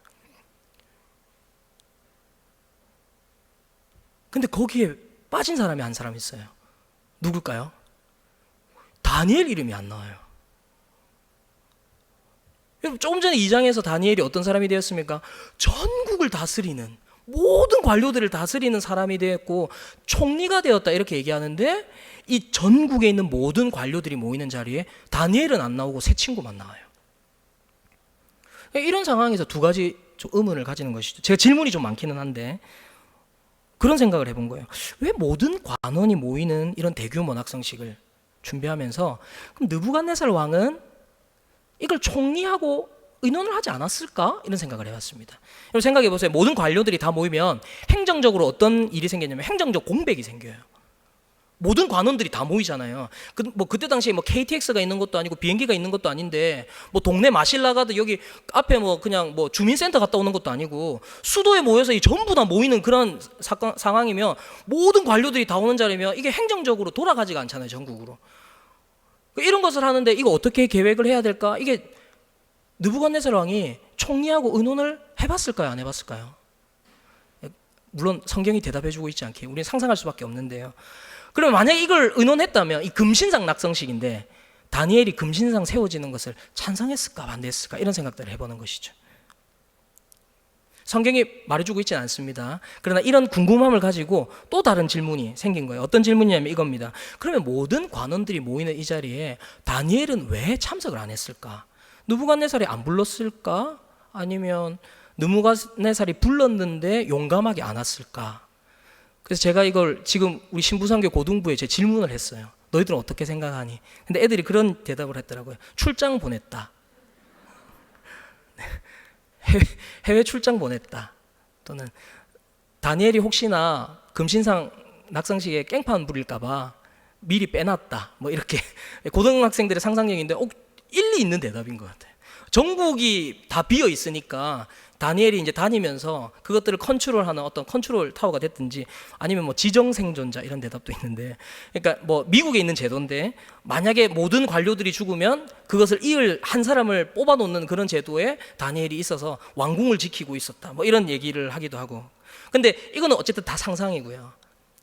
근데 거기에 빠진 사람이 한 사람 있어요. 누굴까요? 다니엘 이름이 안 나와요. 조금 전에 2장에서 다니엘이 어떤 사람이 되었습니까? 전국을 다스리는, 모든 관료들을 다스리는 사람이 되었고 총리가 되었다 이렇게 얘기하는데, 이 전국에 있는 모든 관료들이 모이는 자리에 다니엘은 안 나오고 세 친구만 나와요. 이런 상황에서 두 가지 좀 의문을 가지는 것이죠. 제가 질문이 좀 많기는 한데 그런 생각을 해본 거예요. 왜 모든 관원이 모이는 이런 대규모 낙성식을 준비하면서 그럼 느부갓네살 왕은 이걸 총리하고 의논을 하지 않았을까? 이런 생각을 해봤습니다. 여러분 생각해 보세요. 모든 관료들이 다 모이면 행정적으로 어떤 일이 생기냐면 행정적 공백이 생겨요. 모든 관원들이 다 모이잖아요. 그때 당시에 KTX가 있는 것도 아니고 비행기가 있는 것도 아닌데 동네 마실 나가도 여기 앞에 그냥 주민센터 갔다 오는 것도 아니고 수도에 모여서 전부 다 모이는 그런 상황이면 모든 관료들이 다 오는 자리면 이게 행정적으로 돌아가지가 않잖아요, 전국으로. 이런 것을 하는데 이거 어떻게 계획을 해야 될까? 이게 느부갓네살 왕이 총리하고 의논을 해봤을까요? 안 해봤을까요? 물론 성경이 대답해주고 있지 않게 우리는 상상할 수밖에 없는데요. 그러면 만약에 이걸 의논했다면 이 금신상 낙성식인데 다니엘이 금신상 세워지는 것을 찬성했을까 반대했을까 이런 생각들을 해보는 것이죠. 성경이 말해주고 있지는 않습니다. 그러나 이런 궁금함을 가지고 또 다른 질문이 생긴 거예요. 어떤 질문이냐면 이겁니다. 그러면 모든 관원들이 모이는 이 자리에 다니엘은 왜 참석을 안 했을까? 느부갓네살이 안 불렀을까? 아니면 느부갓네살이 불렀는데 용감하게 안 왔을까? 그래서 제가 이걸 지금 우리 신부상교 고등부에 제 질문을 했어요. 너희들은 어떻게 생각하니? 근데 애들이 그런 대답을 했더라고요. 출장 보냈다. 해외 출장 보냈다. 또는 다니엘이 혹시나 금신상 낙성식에 깽판 부릴까봐 미리 빼놨다. 이렇게 고등학생들의 상상력인데 일리 있는 대답인 것 같아요. 전국이 다 비어 있으니까 다니엘이 이제 다니면서 그것들을 컨트롤하는 어떤 컨트롤 타워가 됐든지 아니면 지정 생존자 이런 대답도 있는데, 그러니까 미국에 있는 제도인데 만약에 모든 관료들이 죽으면 그것을 이을 한 사람을 뽑아놓는 그런 제도에 다니엘이 있어서 왕궁을 지키고 있었다. 이런 얘기를 하기도 하고. 근데 이거는 어쨌든 다 상상이고요.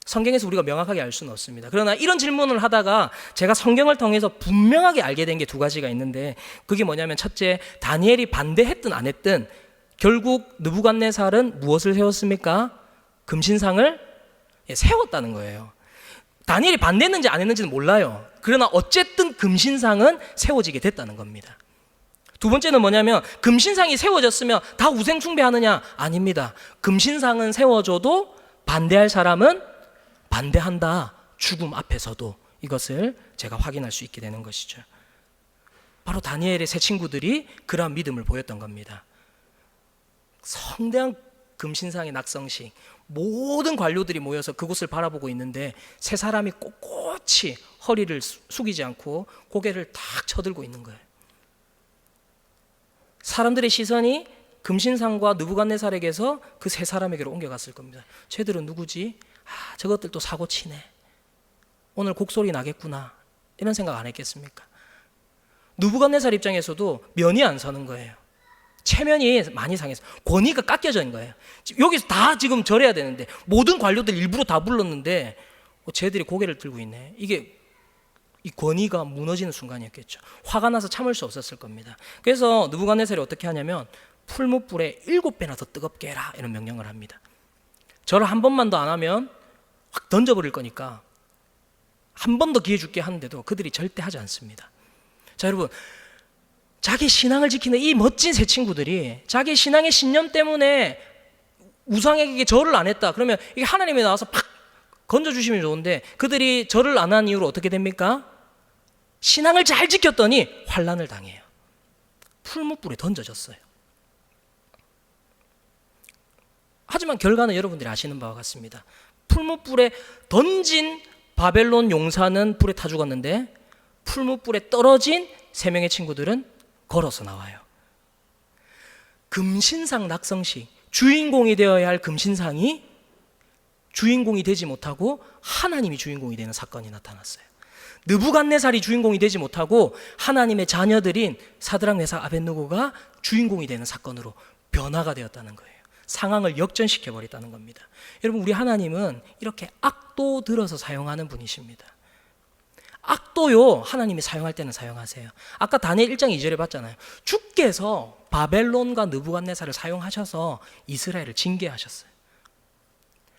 성경에서 우리가 명확하게 알 수는 없습니다. 그러나 이런 질문을 하다가 제가 성경을 통해서 분명하게 알게 된 게 두 가지가 있는데, 그게 뭐냐면 첫째, 다니엘이 반대했든 안 했든 결국 느부갓네살은 무엇을 세웠습니까? 금신상을 세웠다는 거예요. 다니엘이 반대했는지 안 했는지는 몰라요. 그러나 어쨌든 금신상은 세워지게 됐다는 겁니다. 두 번째는 뭐냐면 금신상이 세워졌으면 다 우상 숭배하느냐? 아닙니다. 금신상은 세워져도 반대할 사람은 반대한다. 죽음 앞에서도. 이것을 제가 확인할 수 있게 되는 것이죠. 바로 다니엘의 세 친구들이 그러한 믿음을 보였던 겁니다. 성대한 금신상의 낙성식, 모든 관료들이 모여서 그곳을 바라보고 있는데 세 사람이 꼿꼿이 허리를 숙이지 않고 고개를 탁 쳐들고 있는 거예요. 사람들의 시선이 금신상과 느부갓네살에게서 그 세 사람에게로 옮겨갔을 겁니다. 쟤들은 누구지? 저것들 또 사고 치네. 오늘 곡소리 나겠구나. 이런 생각 안 했겠습니까? 느부갓네살 입장에서도 면이 안 서는 거예요. 체면이 많이 상해서 권위가 깎여져 있는 거예요. 여기서 다 지금 절해야 되는데 모든 관료들 일부러 다 불렀는데 쟤들이 고개를 들고 있네. 이게 이 권위가 무너지는 순간이었겠죠. 화가 나서 참을 수 없었을 겁니다. 그래서 느부갓네살이 어떻게 하냐면 풀무불에 7배나 더 뜨겁게 해라 이런 명령을 합니다. 절을 한 번만 더 안 하면 확 던져버릴 거니까 한 번 더 기회 줄게 하는데도 그들이 절대 하지 않습니다. 자, 여러분, 자기 신앙을 지키는 이 멋진 세 친구들이 자기 신앙의 신념 때문에 우상에게 절을 안 했다. 그러면 이게 하나님이 나와서 팍 건져주시면 좋은데 그들이 절을 안 한 이유로 어떻게 됩니까? 신앙을 잘 지켰더니 환난을 당해요. 풀무불에 던져졌어요. 하지만 결과는 여러분들이 아시는 바와 같습니다. 풀무불에 던진 바벨론 용사는 불에 타 죽었는데 풀무불에 떨어진 세 명의 친구들은 걸어서 나와요. 금신상 낙성식, 주인공이 되어야 할 금신상이 주인공이 되지 못하고 하나님이 주인공이 되는 사건이 나타났어요. 느부갓네살이 주인공이 되지 못하고 하나님의 자녀들인 사드락, 메삭, 아벳느고가 주인공이 되는 사건으로 변화가 되었다는 거예요. 상황을 역전시켜 버렸다는 겁니다. 여러분, 우리 하나님은 이렇게 악도 들어서 사용하는 분이십니다. 악도요, 하나님이 사용할 때는 사용하세요. 아까 다니엘 1장 2절에 봤잖아요. 주께서 바벨론과 느부갓네살을 사용하셔서 이스라엘을 징계하셨어요.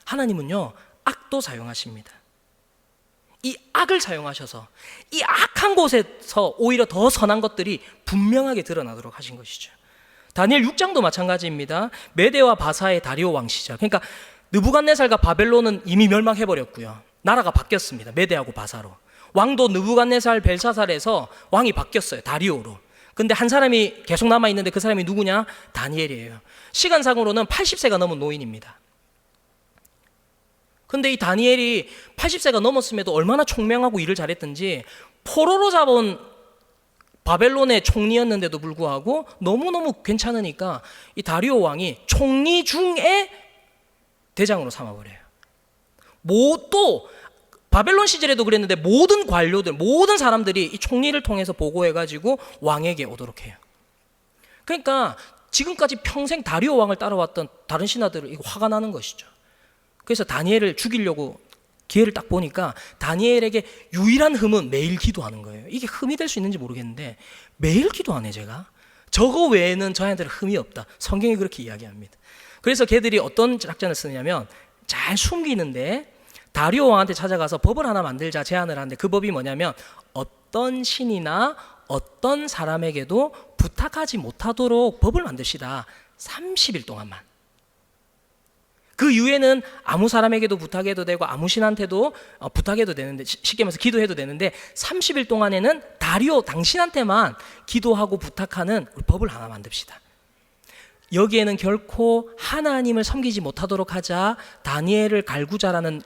하나님은요, 악도 사용하십니다. 이 악을 사용하셔서 이 악한 곳에서 오히려 더 선한 것들이 분명하게 드러나도록 하신 것이죠. 다니엘 6장도 마찬가지입니다. 메대와 바사의 다리오 왕 시절, 그러니까 느부갓네살과 바벨론은 이미 멸망해버렸고요. 나라가 바뀌었습니다. 메대하고 바사로. 왕도 느부갓네살 벨사살에서 왕이 바뀌었어요. 다리오로. 근데 한 사람이 계속 남아있는데 그 사람이 누구냐? 다니엘이에요. 시간상으로는 80세가 넘은 노인입니다. 근데 이 다니엘이 80세가 넘었음에도 얼마나 총명하고 일을 잘했든지 포로로 잡은 바벨론의 총리였는데도 불구하고 너무너무 괜찮으니까 이 다리오 왕이 총리 중에 대장으로 삼아버려요. 또 바벨론 시절에도 그랬는데 모든 관료들, 모든 사람들이 이 총리를 통해서 보고해가지고 왕에게 오도록 해요. 그러니까 지금까지 평생 다리오 왕을 따라왔던 다른 신하들은 이거 화가 나는 것이죠. 그래서 다니엘을 죽이려고 기회를 딱 보니까 다니엘에게 유일한 흠은 매일 기도하는 거예요. 이게 흠이 될 수 있는지 모르겠는데 매일 기도하네 제가. 저거 외에는 저한테는 흠이 없다. 성경이 그렇게 이야기합니다. 그래서 걔들이 어떤 작전을 쓰냐면 잘 숨기는데 다리오 왕한테 찾아가서 법을 하나 만들자 제안을 하는데 그 법이 뭐냐면 어떤 신이나 어떤 사람에게도 부탁하지 못하도록 법을 만듭시다. 30일 동안만. 그 이후에는 아무 사람에게도 부탁해도 되고 아무 신한테도 부탁해도 되는데, 쉽게 말해서 기도해도 되는데 30일 동안에는 다리오 당신한테만 기도하고 부탁하는 법을 하나 만듭시다. 여기에는 결코 하나님을 섬기지 못하도록 하자, 다니엘을 갈구자라는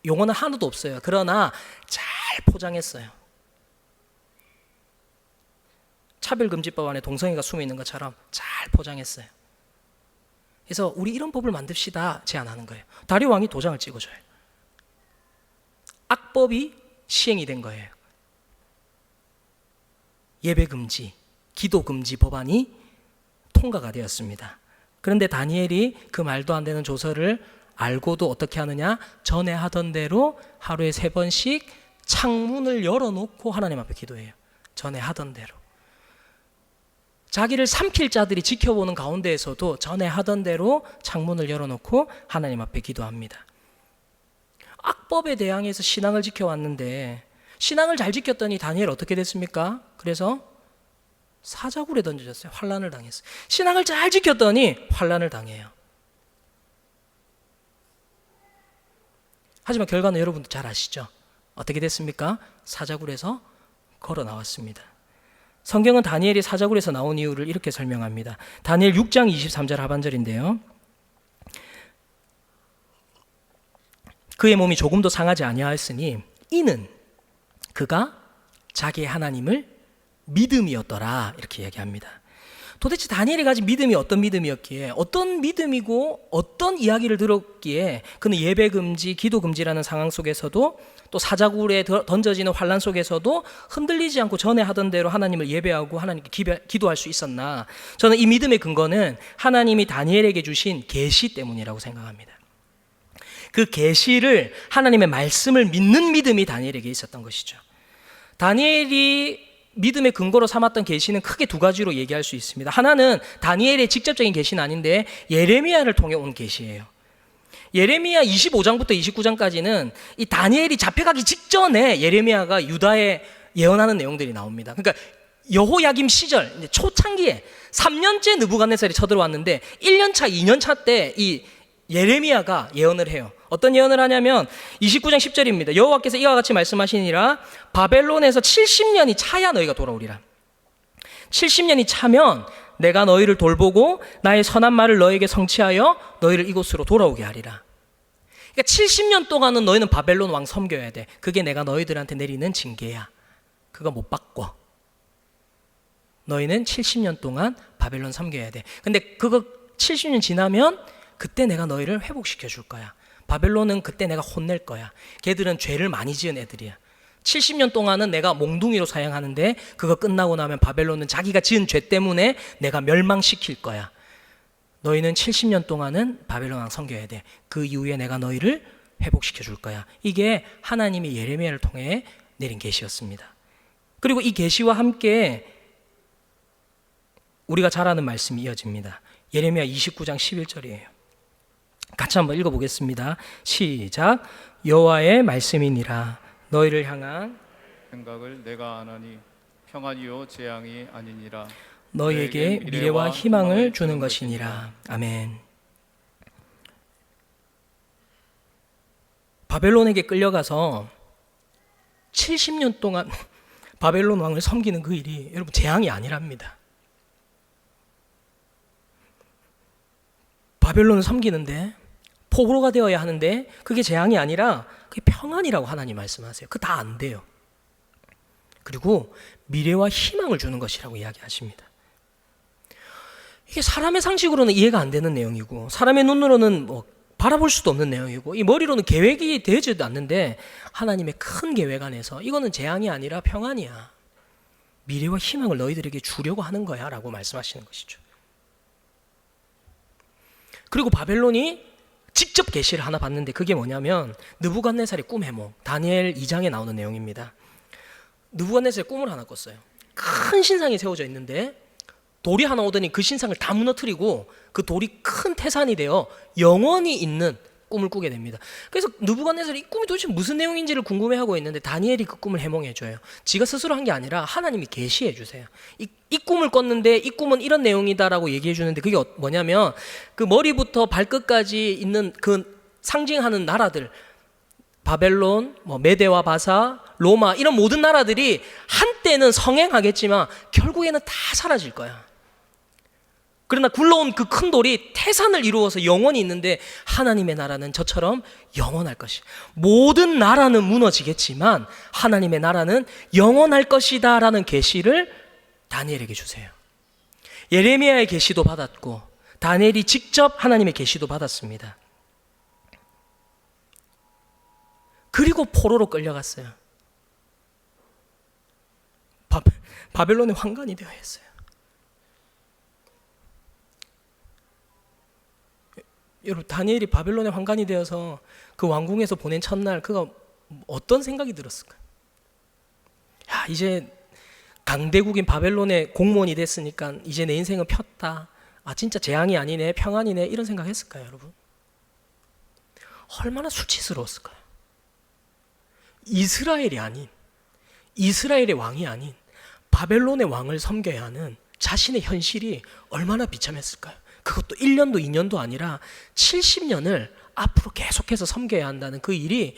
용어는 하나도 없어요. 그러나 잘 포장했어요. 차별금지법 안에 동성애가 숨어 있는 것처럼 잘 포장했어요. 그래서 우리 이런 법을 만듭시다 제안하는 거예요. 다리오 왕이 도장을 찍어줘요. 악법이 시행이 된 거예요. 예배금지, 기도금지 법안이 통과가 되었습니다. 그런데 다니엘이 그 말도 안 되는 조서를 알고도 어떻게 하느냐? 전에 하던 대로 하루에 3번씩 창문을 열어놓고 하나님 앞에 기도해요. 전에 하던 대로. 자기를 삼킬 자들이 지켜보는 가운데에서도 전에 하던 대로 창문을 열어놓고 하나님 앞에 기도합니다. 악법에 대항해서 신앙을 지켜왔는데 신앙을 잘 지켰더니 다니엘 어떻게 됐습니까? 그래서 사자굴에 던져졌어요. 환난을 당했어요. 신앙을 잘 지켰더니 환난을 당해요. 하지만 결과는 여러분도 잘 아시죠? 어떻게 됐습니까? 사자굴에서 걸어 나왔습니다. 성경은 다니엘이 사자굴에서 나온 이유를 이렇게 설명합니다. 다니엘 6장 23절 하반절인데요. 그의 몸이 조금도 상하지 아니하였으니 이는 그가 자기의 하나님을 믿음이었더라. 이렇게 얘기합니다. 도대체 다니엘이 가진 믿음이 어떤 믿음이었기에, 어떤 믿음이고 어떤 이야기를 들었기에 그는 예배 금지, 기도 금지라는 상황 속에서도 또 사자굴에 던져지는 환란 속에서도 흔들리지 않고 전에 하던 대로 하나님을 예배하고 하나님께 기도할 수 있었나? 저는 이 믿음의 근거는 하나님이 다니엘에게 주신 계시 때문이라고 생각합니다. 그 계시를, 하나님의 말씀을 믿는 믿음이 다니엘에게 있었던 것이죠. 다니엘이 믿음의 근거로 삼았던 계시는 크게 두 가지로 얘기할 수 있습니다. 하나는 다니엘의 직접적인 계시는 아닌데 예레미야를 통해 온 계시예요. 예레미야 25장부터 29장까지는 이 다니엘이 잡혀가기 직전에 예레미야가 유다에 예언하는 내용들이 나옵니다. 그러니까 여호야김 시절 초창기에 3년째 느부갓네살이 쳐들어왔는데 1년차, 2년차 때 이 예레미야가 예언을 해요. 어떤 예언을 하냐면 29장 10절입니다. 여호와께서 이와 같이 말씀하시니라. 바벨론에서 70년이 차야 너희가 돌아오리라. 70년이 차면 내가 너희를 돌보고 나의 선한 말을 너에게 성취하여 너희를 이곳으로 돌아오게 하리라. 그러니까 70년 동안은 너희는 바벨론 왕 섬겨야 돼. 그게 내가 너희들한테 내리는 징계야. 그거 못 바꿔. 너희는 70년 동안 바벨론 섬겨야 돼. 근데 그거 70년 지나면 그때 내가 너희를 회복시켜 줄 거야. 바벨론은 그때 내가 혼낼 거야. 걔들은 죄를 많이 지은 애들이야. 70년 동안은 내가 몽둥이로 사용하는데 그거 끝나고 나면 바벨론은 자기가 지은 죄 때문에 내가 멸망시킬 거야. 너희는 70년 동안은 바벨론 왕 섬겨야 돼. 그 이후에 내가 너희를 회복시켜 줄 거야. 이게 하나님이 예레미야를 통해 내린 계시였습니다. 그리고 이 계시와 함께 우리가 잘 아는 말씀이 이어집니다. 예레미야 29장 11절이에요. 같이 한번 읽어보겠습니다. 시작. 여호와의 말씀이니라. 너희를 향한 생각을 내가 아나니 평안이요 재앙이 아니니라. 너희에게 미래와 희망을 주는 것이니라. 아멘. 바벨론에게 끌려가서 70년 동안 바벨론 왕을 섬기는 그 일이 여러분 재앙이 아니랍니다. 바벨론을 섬기는데 포로가 되어야 하는데 그게 재앙이 아니라 그게 평안이라고 하나님 말씀하세요. 그거 다 안 돼요. 그리고 미래와 희망을 주는 것이라고 이야기하십니다. 이게 사람의 상식으로는 이해가 안 되는 내용이고 사람의 눈으로는 바라볼 수도 없는 내용이고 이 머리로는 계획이 되지도 않는데 하나님의 큰 계획 안에서 이거는 재앙이 아니라 평안이야. 미래와 희망을 너희들에게 주려고 하는 거야 라고 말씀하시는 것이죠. 그리고 바벨론이 직접 계시를 하나 봤는데 그게 뭐냐면 느부갓네살의 꿈 해몽, 다니엘 2장에 나오는 내용입니다. 느부갓네살이 꿈을 하나 꿨어요. 큰 신상이 세워져 있는데 돌이 하나 오더니 그 신상을 다 무너뜨리고 그 돌이 큰 태산이 되어 영원히 있는 꿈을 꾸게 됩니다. 그래서 느부갓네살이 이 꿈이 도대체 무슨 내용인지를 궁금해하고 있는데 다니엘이 그 꿈을 해몽해줘요. 지가 스스로 한 게 아니라 하나님이 계시해주세요. 이 꿈을 꿨는데 이 꿈은 이런 내용이다라고 얘기해주는데 그게 뭐냐면 그 머리부터 발끝까지 있는 그 상징하는 나라들 바벨론, 메데와 바사, 로마 이런 모든 나라들이 한때는 성행하겠지만 결국에는 다 사라질 거야. 그러나 굴러온 그 큰 돌이 태산을 이루어서 영원히 있는데 하나님의 나라는 저처럼 영원할 것이야. 모든 나라는 무너지겠지만 하나님의 나라는 영원할 것이다 라는 계시를 다니엘에게 주세요. 예레미야의 계시도 받았고 다니엘이 직접 하나님의 계시도 받았습니다. 그리고 포로로 끌려갔어요. 바벨론의 황관이 되어 있어요. 여러분 다니엘이 바벨론의 황관이 되어서 그 왕궁에서 보낸 첫날 그가 어떤 생각이 들었을까요? 야, 이제 강대국인 바벨론의 공무원이 됐으니까 이제 내 인생은 폈다. 아 진짜 재앙이 아니네, 평안이네 이런 생각했을까요, 여러분? 얼마나 수치스러웠을까요? 이스라엘이 아닌, 이스라엘의 왕이 아닌 바벨론의 왕을 섬겨야 하는 자신의 현실이 얼마나 비참했을까요? 그것도 1년도 2년도 아니라 70년을 앞으로 계속해서 섬겨야 한다는 그 일이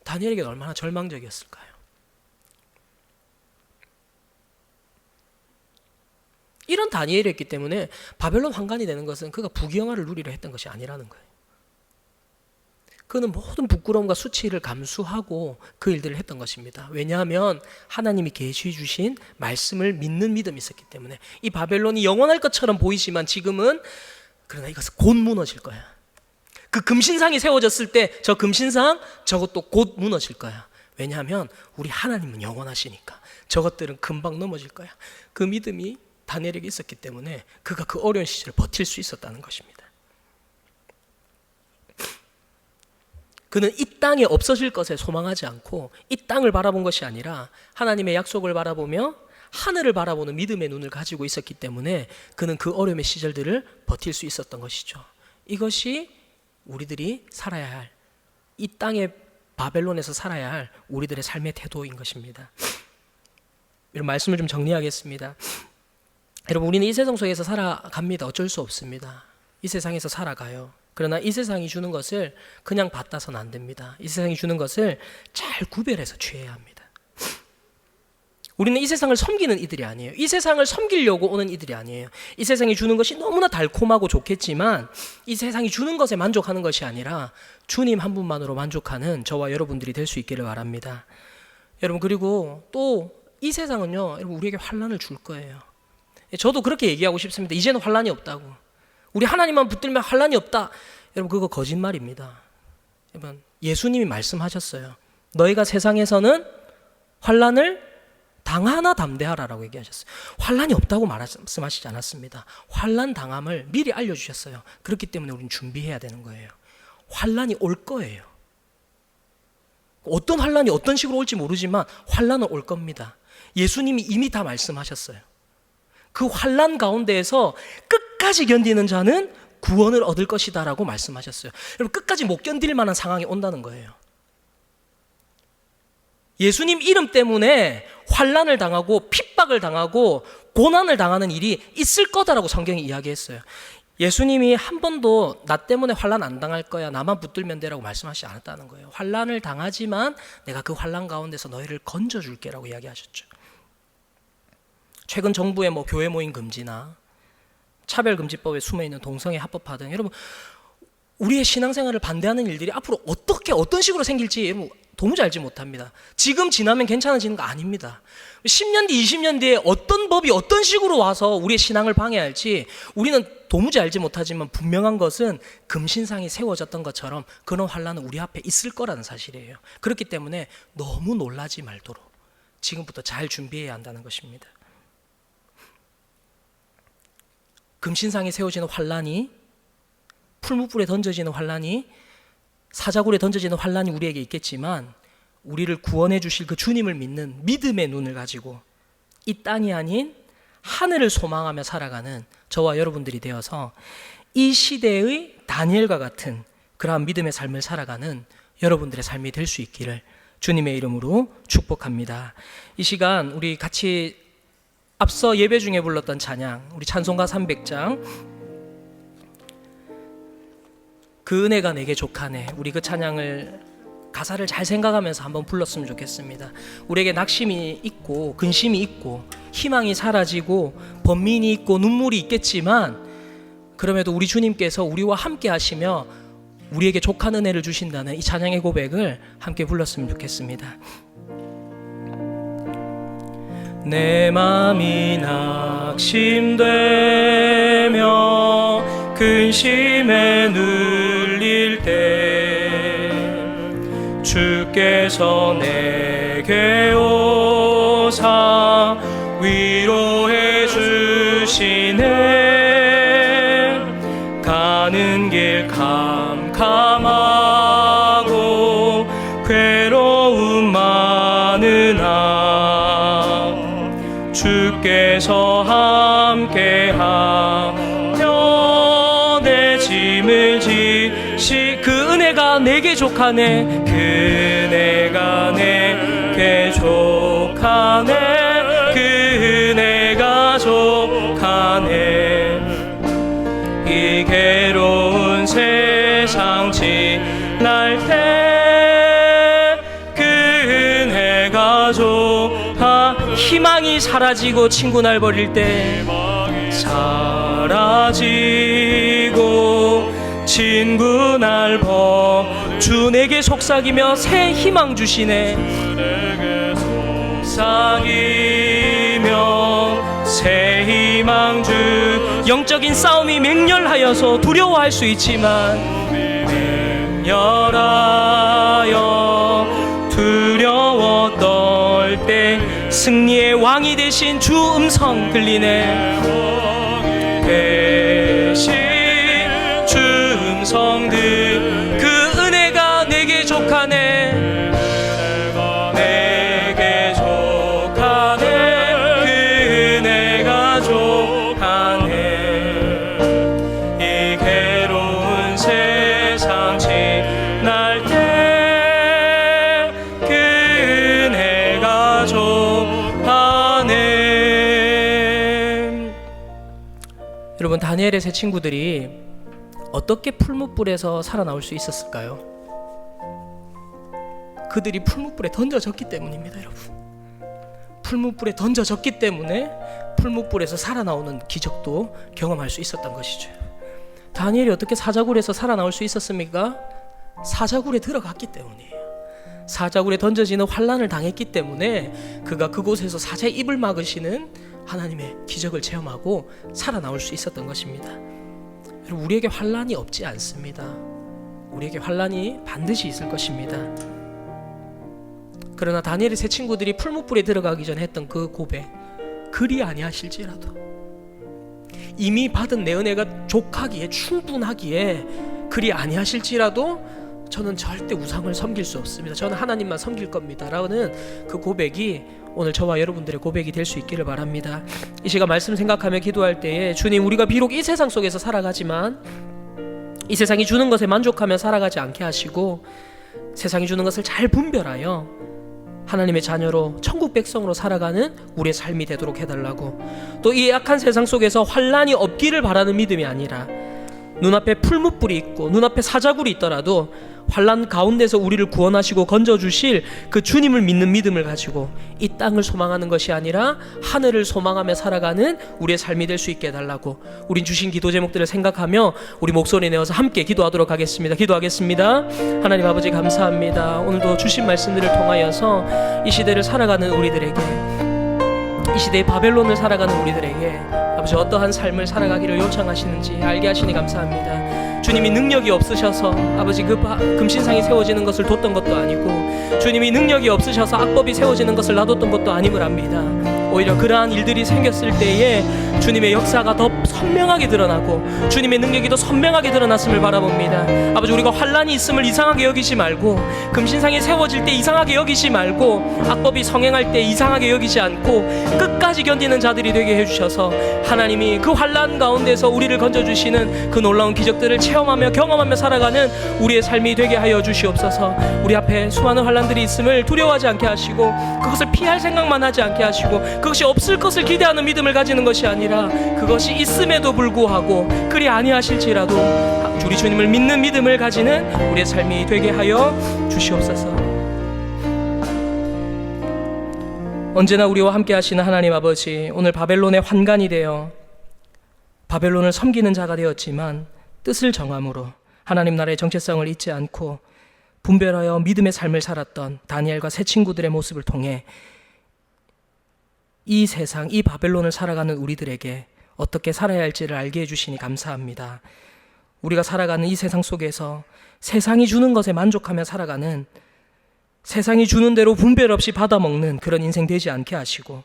다니엘에게 얼마나 절망적이었을까요? 이런 다니엘이었기 때문에 바벨론 황관이 되는 것은 그가 부귀영화를 누리려 했던 것이 아니라는 거예요. 그는 모든 부끄러움과 수치를 감수하고 그 일들을 했던 것입니다. 왜냐하면 하나님이 계시해 주신 말씀을 믿는 믿음이 있었기 때문에. 이 바벨론이 영원할 것처럼 보이지만 지금은, 그러나 이것은 곧 무너질 거야. 그 금신상이 세워졌을 때 저 금신상 저것도 곧 무너질 거야. 왜냐하면 우리 하나님은 영원하시니까. 저것들은 금방 넘어질 거야. 그 믿음이 다니엘에게 있었기 때문에 그가 그 어려운 시절을 버틸 수 있었다는 것입니다. 그는 이 땅에 없어질 것에 소망하지 않고 이 땅을 바라본 것이 아니라 하나님의 약속을 바라보며 하늘을 바라보는 믿음의 눈을 가지고 있었기 때문에 그는 그 어려움의 시절들을 버틸 수 있었던 것이죠. 이것이 우리들이 살아야 할, 이 땅의 바벨론에서 살아야 할 우리들의 삶의 태도인 것입니다. 이런 말씀을 좀 정리하겠습니다. 여러분, 우리는 이 세상 속에서 살아갑니다. 어쩔 수 없습니다. 이 세상에서 살아가요. 그러나 이 세상이 주는 것을 그냥 받아서는 안 됩니다. 이 세상이 주는 것을 잘 구별해서 취해야 합니다. 우리는 이 세상을 섬기는 이들이 아니에요. 이 세상을 섬기려고 오는 이들이 아니에요. 이 세상이 주는 것이 너무나 달콤하고 좋겠지만 이 세상이 주는 것에 만족하는 것이 아니라 주님 한 분만으로 만족하는 저와 여러분들이 될 수 있기를 바랍니다. 여러분, 그리고 또 이 세상은요, 여러분, 우리에게 환난을 줄 거예요. 저도 그렇게 얘기하고 싶습니다. 이제는 환난이 없다고. 우리 하나님만 붙들면 환난이 없다. 여러분, 그거 거짓말입니다. 여러분, 예수님이 말씀하셨어요. 너희가 세상에서는 환난을 당하나 담대하라라고 얘기하셨어요. 환난이 없다고 말씀하시지 않았습니다. 환난 당함을 미리 알려주셨어요. 그렇기 때문에 우리는 준비해야 되는 거예요. 환난이 올 거예요. 어떤 환난이 어떤 식으로 올지 모르지만 환난은 올 겁니다. 예수님이 이미 다 말씀하셨어요. 그 환난 가운데에서 끝까지 견디는 자는 구원을 얻을 것이다 라고 말씀하셨어요. 여러분, 끝까지 못 견딜 만한 상황이 온다는 거예요. 예수님 이름 때문에 환난을 당하고 핍박을 당하고 고난을 당하는 일이 있을 거다라고 성경이 이야기했어요. 예수님이 한 번도 나 때문에 환난 안 당할 거야, 나만 붙들면 돼라고 말씀하시지 않았다는 거예요. 환난을 당하지만 내가 그 환난 가운데서 너희를 건져줄게라고 이야기하셨죠. 최근 정부의 교회 모임 금지나 차별금지법에 숨어있는 동성애 합법화 등, 여러분, 우리의 신앙생활을 반대하는 일들이 앞으로 어떤 식으로 생길지 여러분 도무지 알지 못합니다. 지금 지나면 괜찮아지는 거 아닙니다. 10년 뒤, 20년 뒤에 어떤 법이 어떤 식으로 와서 우리의 신앙을 방해할지 우리는 도무지 알지 못하지만 분명한 것은 금신상이 세워졌던 것처럼 그런 환난은 우리 앞에 있을 거라는 사실이에요. 그렇기 때문에 너무 놀라지 말도록 지금부터 잘 준비해야 한다는 것입니다. 금신상에 세워지는 환난이, 풀무불에 던져지는 환난이, 사자굴에 던져지는 환난이 우리에게 있겠지만 우리를 구원해 주실 그 주님을 믿는 믿음의 눈을 가지고 이 땅이 아닌 하늘을 소망하며 살아가는 저와 여러분들이 되어서 이 시대의 다니엘과 같은 그러한 믿음의 삶을 살아가는 여러분들의 삶이 될 수 있기를 주님의 이름으로 축복합니다. 이 시간 우리 같이 앞서 예배 중에 불렀던 찬양, 우리 찬송가 300장 그 은혜가 내게 족하네, 우리 그 찬양을 가사를 잘 생각하면서 한번 불렀으면 좋겠습니다. 우리에게 낙심이 있고 근심이 있고 희망이 사라지고 번민이 있고 눈물이 있겠지만 그럼에도 우리 주님께서 우리와 함께 하시며 우리에게 족한 은혜를 주신다는 이 찬양의 고백을 함께 불렀으면 좋겠습니다. 내 맘이 낙심되며 근심에 눌릴 때 주께서 내게 오사 위로해 주시네. 가는 길 캄캄하고 괴로움 많으나 주께서 함께하며 내 짐을 지시 그 은혜가 내게 족하네, 그 은혜가 내게 족하네, 그 은혜가 족하네. 이 괴로운 세상 지날 때 그 은혜가 족하 희망이 사라지고 친구 날 버릴 때 사라지고 친구 날 주 내게 속삭이며 새 희망 주시네. 속삭이며 새 희망 주. 영적인 싸움이 맹렬하여서 두려워할 수 있지만 맹렬하여 두려워 떨 때 승리의 왕이 되신 주 음성 들리네. 대신 주 음성 그 은혜가 내게 족하네. 내게 족하네. 그 은혜가 족하네. 이 괴로운 세상 지날 때 그 은혜가 족하네. 여러분, 다니엘의 세 친구들이 어떻게 풀무불에서 살아나올 수 있었을까요? 그들이 풀무불에 던져졌기 때문입니다, 여러분. 풀무불에 던져졌기 때문에 풀무불에서 살아나오는 기적도 경험할 수 있었던 것이죠. 다니엘이 어떻게 사자굴에서 살아나올 수 있었습니까? 사자굴에 들어갔기 때문이에요. 사자굴에 던져지는 환난을 당했기 때문에 그가 그곳에서 사자의 입을 막으시는 하나님의 기적을 체험하고 살아나올 수 있었던 것입니다. 여러분, 우리에게 환난이 없지 않습니다. 우리에게 환난이 반드시 있을 것입니다. 그러나 다니엘의 세 친구들이 풀무불에 들어가기 전에 했던 그 고백, 그리 아니하실지라도, 이미 받은 내 은혜가 족하기에 충분하기에 그리 아니하실지라도 저는 절대 우상을 섬길 수 없습니다. 저는 하나님만 섬길 겁니다 라는 그 고백이 오늘 저와 여러분들의 고백이 될 수 있기를 바랍니다. 이 시간 말씀 생각하며 기도할 때에, 주님, 우리가 비록 이 세상 속에서 살아가지만 이 세상이 주는 것에 만족하며 살아가지 않게 하시고 세상이 주는 것을 잘 분별하여 하나님의 자녀로 천국 백성으로 살아가는 우리의 삶이 되도록 해달라고, 또 이 악한 세상 속에서 환난이 없기를 바라는 믿음이 아니라 눈앞에 풀무불이 있고 눈앞에 사자굴이 있더라도 환난 가운데서 우리를 구원하시고 건져주실 그 주님을 믿는 믿음을 가지고 이 땅을 소망하는 것이 아니라 하늘을 소망하며 살아가는 우리의 삶이 될 수 있게 해달라고, 우린 주신 기도 제목들을 생각하며 우리 목소리 내어서 함께 기도하도록 하겠습니다. 기도하겠습니다. 하나님 아버지, 감사합니다. 오늘도 주신 말씀들을 통하여서 이 시대를 살아가는 우리들에게, 이 시대의 바벨론을 살아가는 우리들에게 아버지 어떠한 삶을 살아가기를 요청하시는지 알게 하시니 감사합니다. 주님이 능력이 없으셔서 아버지 그 금신상이 세워지는 것을 뒀던 것도 아니고, 주님이 능력이 없으셔서 악법이 세워지는 것을 놔뒀던 것도 아님을 압니다. 오히려 그러한 일들이 생겼을 때에 주님의 역사가 더 선명하게 드러나고 주님의 능력이 더 선명하게 드러났음을 바라봅니다. 아버지, 우리가 환난이 있음을 이상하게 여기지 말고, 금신상이 세워질 때 이상하게 여기지 말고, 악법이 성행할 때 이상하게 여기지 않고 끝까지 견디는 자들이 되게 해주셔서 하나님이 그 환난 가운데서 우리를 건져주시는 그 놀라운 기적들을 체험하며 경험하며 살아가는 우리의 삶이 되게 하여 주시옵소서. 우리 앞에 수많은 환난들이 있음을 두려워하지 않게 하시고 그것을 피할 생각만 하지 않게 하시고 그것이 없을 것을 기대하는 믿음을 가지는 것이 아니라 그것이 있음에도 불구하고 그리 아니하실지라도 우리 주님을 믿는 믿음을 가지는 우리의 삶이 되게 하여 주시옵소서. 언제나 우리와 함께 하시는 하나님 아버지, 오늘 바벨론의 환관이 되어 바벨론을 섬기는 자가 되었지만 뜻을 정함으로 하나님 나라의 정체성을 잊지 않고 분별하여 믿음의 삶을 살았던 다니엘과 세 친구들의 모습을 통해 이 세상, 이 바벨론을 살아가는 우리들에게 어떻게 살아야 할지를 알게 해주시니 감사합니다. 우리가 살아가는 이 세상 속에서 세상이 주는 것에 만족하며 살아가는, 세상이 주는 대로 분별 없이 받아먹는 그런 인생 되지 않게 하시고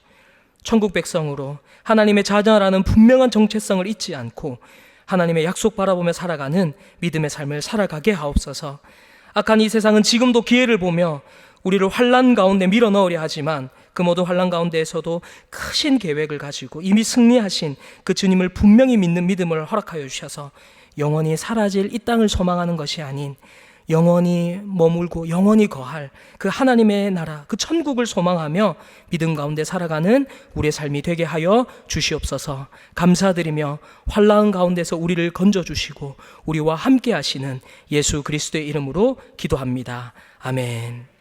천국 백성으로 하나님의 자녀라는 분명한 정체성을 잊지 않고 하나님의 약속 바라보며 살아가는 믿음의 삶을 살아가게 하옵소서. 악한 이 세상은 지금도 기회를 보며 우리를 환난 가운데 밀어넣으려 하지만 그 모든 환난 가운데에서도 크신 계획을 가지고 이미 승리하신 그 주님을 분명히 믿는 믿음을 허락하여 주셔서 영원히 사라질 이 땅을 소망하는 것이 아닌 영원히 머물고 영원히 거할 그 하나님의 나라, 그 천국을 소망하며 믿음 가운데 살아가는 우리의 삶이 되게 하여 주시옵소서. 감사드리며 환난 가운데서 우리를 건져주시고 우리와 함께 하시는 예수 그리스도의 이름으로 기도합니다. 아멘.